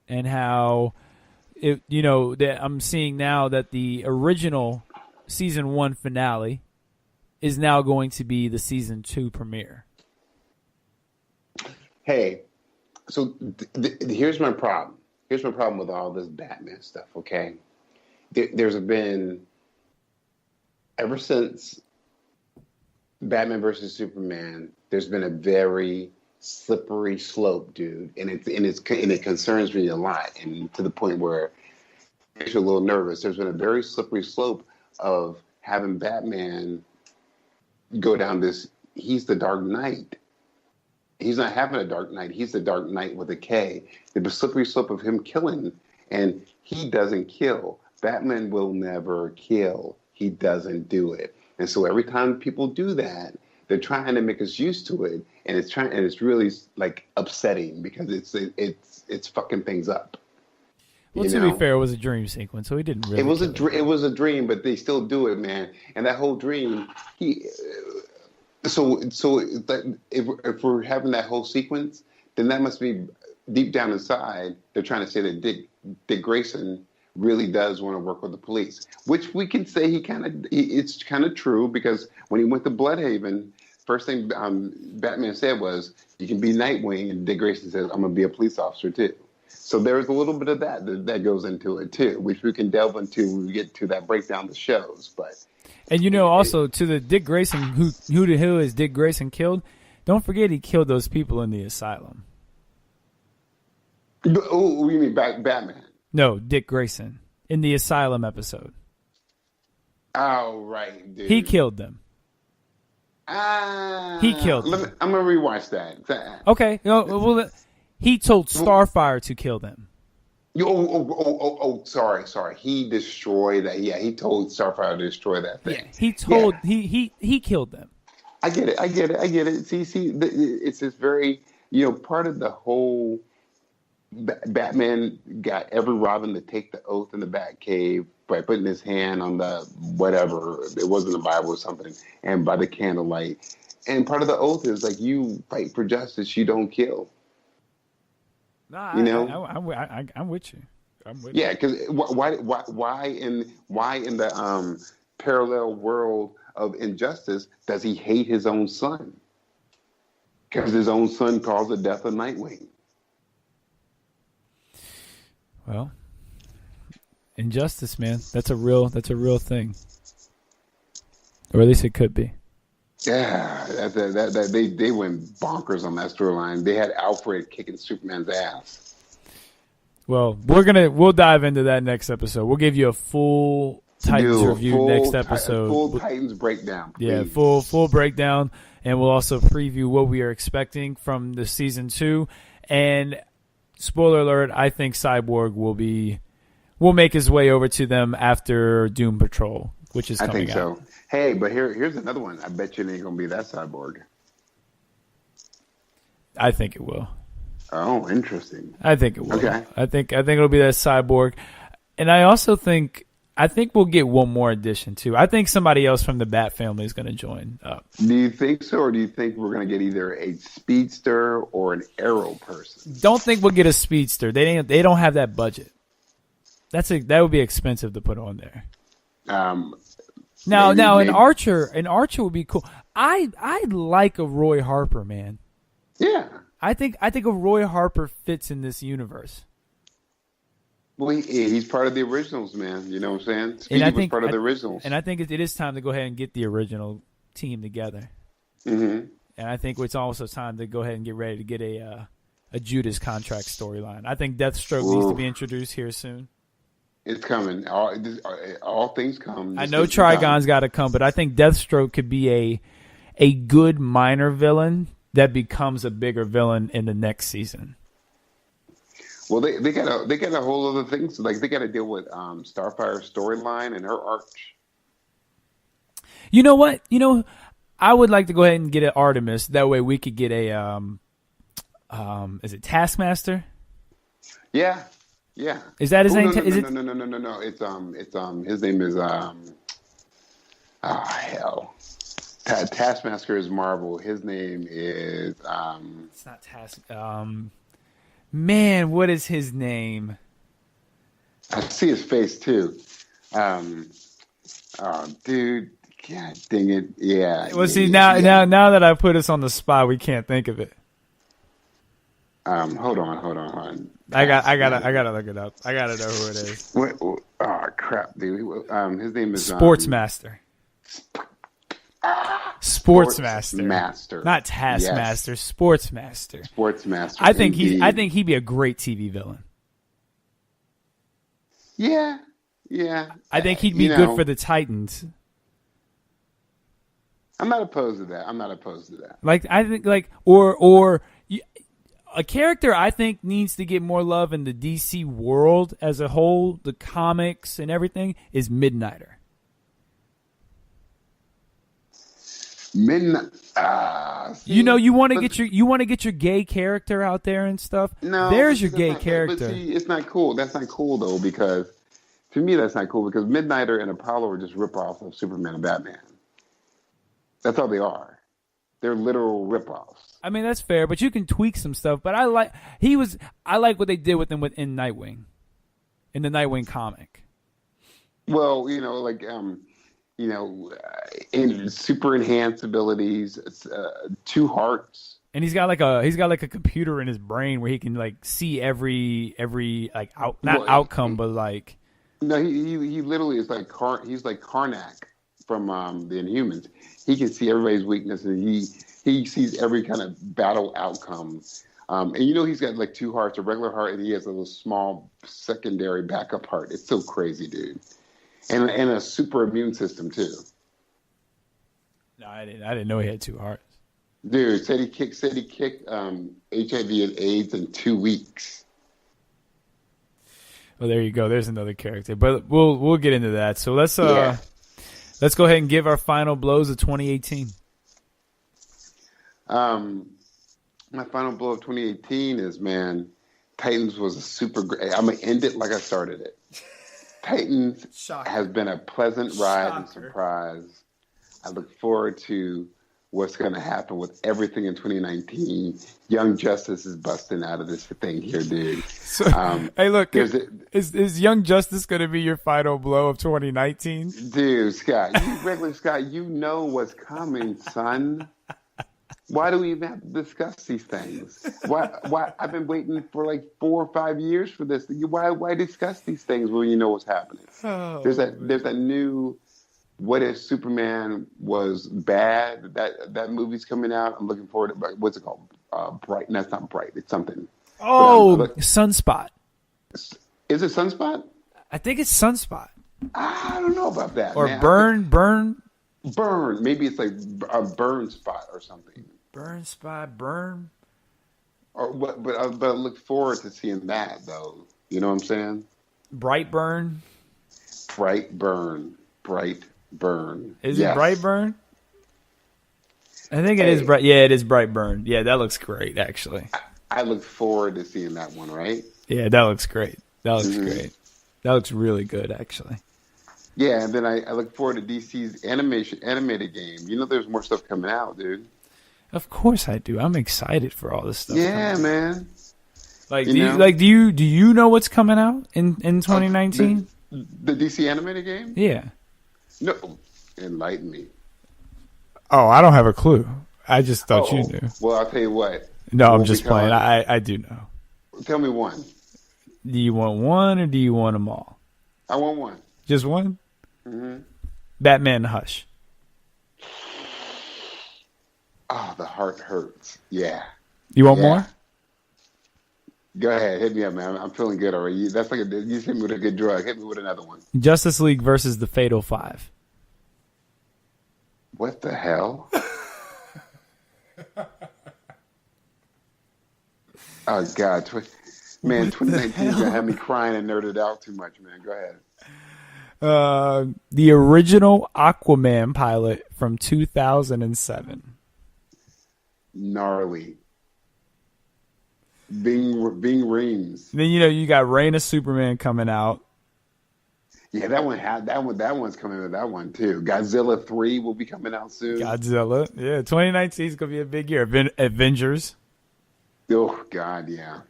And how, that I'm seeing now that the original season 1 finale is now going to be the season 2 premiere. Hey, so here's my problem. Here's my problem with all this Batman stuff. Okay, there's been ever since Batman versus Superman. There's been a very slippery slope, dude, and it concerns me a lot, and to the point where it makes you a little nervous. There's been a very slippery slope of having Batman go down this. He's the Dark Knight. He's not having a Dark Knight. He's the Dark Knight with a K. The slippery slope of him killing, and he doesn't kill. Batman will never kill. He doesn't do it, and so every time people do that, they're trying to make us used to it, and it's really like upsetting because it's fucking things up. Well, to be fair, it was a dream sequence, so he didn't really. It was a dream, but they still do it, man. And that whole dream, so that if we're having that whole sequence, then that must be deep down inside. They're trying to say that Dick Grayson really does want to work with the police, which we can say it's kind of true, because when he went to Bloodhaven, first thing Batman said was, "You can be Nightwing," and Dick Grayson says, "I'm gonna be a police officer too." So there's a little bit of that goes into it too, which we can delve into when we get to that breakdown of the shows. But also to the Dick Grayson, who the hell is Dick Grayson killed? Don't forget he killed those people in the asylum. Oh, you mean Batman? No, Dick Grayson in the asylum episode. Oh, right, dude. He killed them. He killed them. I'm gonna rewatch that. Okay. Well, he told Starfire to kill them. Sorry. He destroyed that. Yeah, he told Starfire to destroy that thing. Yeah, he told he killed them. I get it. See, it's this very, part of the whole. Batman got every Robin to take the oath in the Batcave by putting his hand on the whatever, it wasn't the Bible or something, and by the candlelight. And part of the oath is like, you fight for justice, you don't kill. Nah, I'm with you. Yeah, because why in the parallel world of injustice does he hate his own son? Because his own son caused the death of Nightwing. Well, injustice, man. That's a real thing, or at least it could be. Yeah, they went bonkers on that storyline. They had Alfred kicking Superman's ass. Well, we'll dive into that next episode. We'll give you a full Titans review next episode. Full Titans breakdown. Please. Yeah, full breakdown, and we'll also preview what we are expecting from the season 2. And spoiler alert, I think Cyborg will make his way over to them after Doom Patrol, which is coming out. I think so. Hey, but here's another one. I bet you it ain't gonna be that Cyborg. I think it will. Oh, interesting. I think it will. Okay. I think it'll be that Cyborg, and I also think we'll get one more addition too. I think somebody else from the Bat family is going to join up. Do you think so, or do you think we're going to get either a speedster or an Arrow person? Don't think we'll get a speedster. They don't have that budget. That would be expensive to put on there. Now an Archer would be cool. I'd like a Roy Harper, man. Yeah. I think a Roy Harper fits in this universe. Well, he's part of the originals, man. You know what I'm saying? Speedy was part of the originals. And I think it is time to go ahead and get the original team together. Mm-hmm. And I think it's also time to go ahead and get ready to get a Judas contract storyline. I think Deathstroke needs to be introduced here soon. It's coming. All things come. I know Trigon's got to come, but I think Deathstroke could be a good minor villain that becomes a bigger villain in the next season. Well, they got a whole other things. Like they got to deal with Starfire's storyline and her arch. You know what? I would like to go ahead and get an Artemis. That way we could get a is it Taskmaster? Yeah. Is that his name? No. It's his name is hell. Taskmaster is Marvel. His name is It's not Task. Man, what is his name? I see his face too. Dude, God dang it! Yeah. Well, see now that I put us on the spot, we can't think of it. Hold on. I gotta look it up. I gotta know who it is. Oh crap, dude. His name is Sportsmaster. Sportsmaster. Not Taskmaster. Yes. Sportsmaster. Sportsmaster. I think he'd be a great TV villain. Yeah. I think he'd be good for the Titans. I'm not opposed to that. Like I think or a character I think needs to get more love in the DC world as a whole, the comics and everything, is Midnighter. Midnight. You know, you want to get your gay character out there and stuff. No, there's your that's gay not, character. But see, it's not cool. That's not cool though, because to me that's not cool, because Midnighter and Apollo are just rip-offs of Superman and Batman. That's all they are. They're literal rip-offs. I mean, that's fair, but you can tweak some stuff. But I like what they did with him in Nightwing, in the Nightwing comic. Well, like in super enhanced abilities, 2 hearts. And he's got like a computer in his brain where he can like see every like outcome, but like. No, he literally is like he's like Karnak from the Inhumans. He can see everybody's weakness, and he sees every kind of battle outcome. And he's got like 2 hearts, a regular heart, and he has a little small secondary backup heart. It's so crazy, dude. And a super immune system too. No, I didn't know he had 2 hearts. Dude said he kicked HIV and AIDS in 2 weeks. Well, there you go. There's another character, but we'll get into that. So let's go ahead and give our final blows of 2018. My final blow of 2018 is, man, Titans was a super great. I'm gonna end it like I started it. Titans has been a pleasant ride and surprise. I look forward to what's going to happen with everything in 2019. Young Justice is busting out of this thing here, dude. So, hey, look, is Young Justice going to be your final blow of 2019? Dude, Scott, you know what's coming, son. Why do we even have to discuss these things? Why? I've been waiting for like 4 or 5 years for this. Why discuss these things when you know what's happening? Oh, there's that new What If Superman Was Bad? That movie's coming out. I'm looking forward to. What's it called? Bright. No, it's not Bright. It's something. Oh, Sunspot. Is it Sunspot? I think it's Sunspot. I don't know about that. Or man. Burn. Maybe it's like a burn spot or something. Burn spot, burn. But I look forward to seeing that though. You know what I'm saying? Bright burn. Is it Bright burn? I think it is bright. Yeah, it is Bright burn. Yeah, that looks great actually. I look forward to seeing that one. Right? Yeah, that looks great. That looks really good actually. Yeah, and then I look forward to DC's animated game. There's more stuff coming out, dude. Of course I do. I'm excited for all this stuff. Yeah, man. Like, do you know what's coming out in 2019? The DC animated game? Yeah. No, enlighten me. Oh, I don't have a clue. I just thought you knew. Well, I'll tell you what. No, I'm just playing. I do know. Tell me one. Do you want one or do you want them all? I want one. Just one? Mm-hmm. Batman Hush. Oh, the heart hurts. Yeah. You want more? Go ahead. Hit me up, man. I'm feeling good already. That's like you just hit me with a good drug. Hit me with another one. Justice League versus the Fatal Five. What the hell? Oh, God. Man, 2019 is going to have me crying and nerded out too much, man. Go ahead. The original Aquaman pilot from 2007. Gnarly. Bing Reams. Then you got Reign of Superman coming out. Yeah, that one's coming with that one too. Godzilla 3 will be coming out soon. Godzilla. Yeah, 2019 is going to be a big year. Avengers. Oh, God, yeah.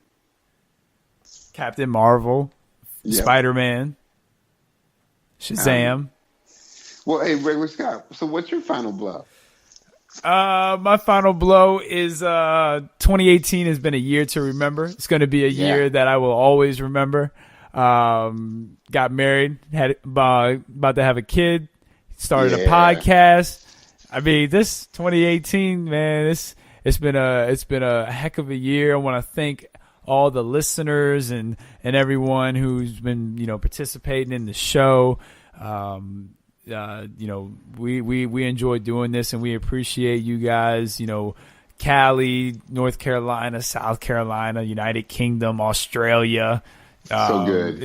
Captain Marvel. Yep. Spider-Man. Shazam. Well, hey, Regular Scott, so what's your final blow? My final blow is 2018 has been a year to remember. It's going to be a year that I will always remember. Got married, had about to have a kid, started a podcast. I mean, this 2018, man, it's been a heck of a year. I want to thank all the listeners and everyone who's been participating in the show. We enjoy doing this and we appreciate you guys. Cali, North Carolina, South Carolina, United Kingdom, Australia. So good.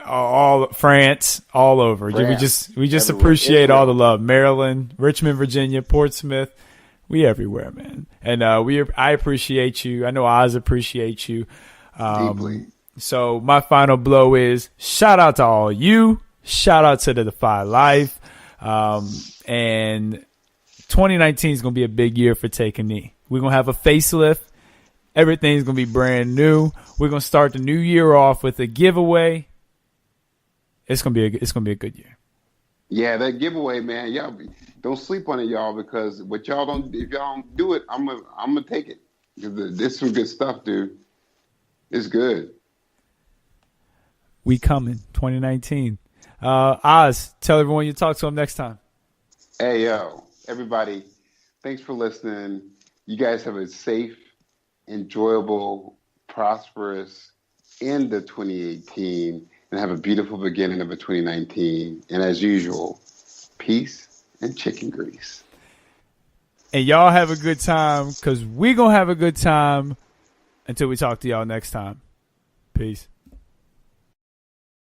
all France, all over. France, We just everywhere. appreciate Israel. all the love. Maryland, Richmond, Virginia, Portsmouth. We everywhere, man. And I appreciate you. I know Oz appreciates you. Deeply. So my final blow is shout out to all you. Shout out to the Defy Life. And 2019 is going to be a big year for Take a Knee. We're going to have a facelift. Everything's going to be brand new. We're going to start the new year off with a giveaway. It's going to be a good year. Yeah, that giveaway, man. Y'all don't sleep on it, y'all, because if y'all don't do it, I'm gonna take it. Because this is some good stuff, dude. It's good. We coming 2019. Oz, tell everyone you talk to them next time. Hey, yo, everybody, thanks for listening. You guys have a safe, enjoyable, prosperous end of 2018 and have a beautiful beginning of a 2019. And as usual, peace and chicken grease. And y'all have a good time because we going to have a good time until we talk to y'all next time. Peace.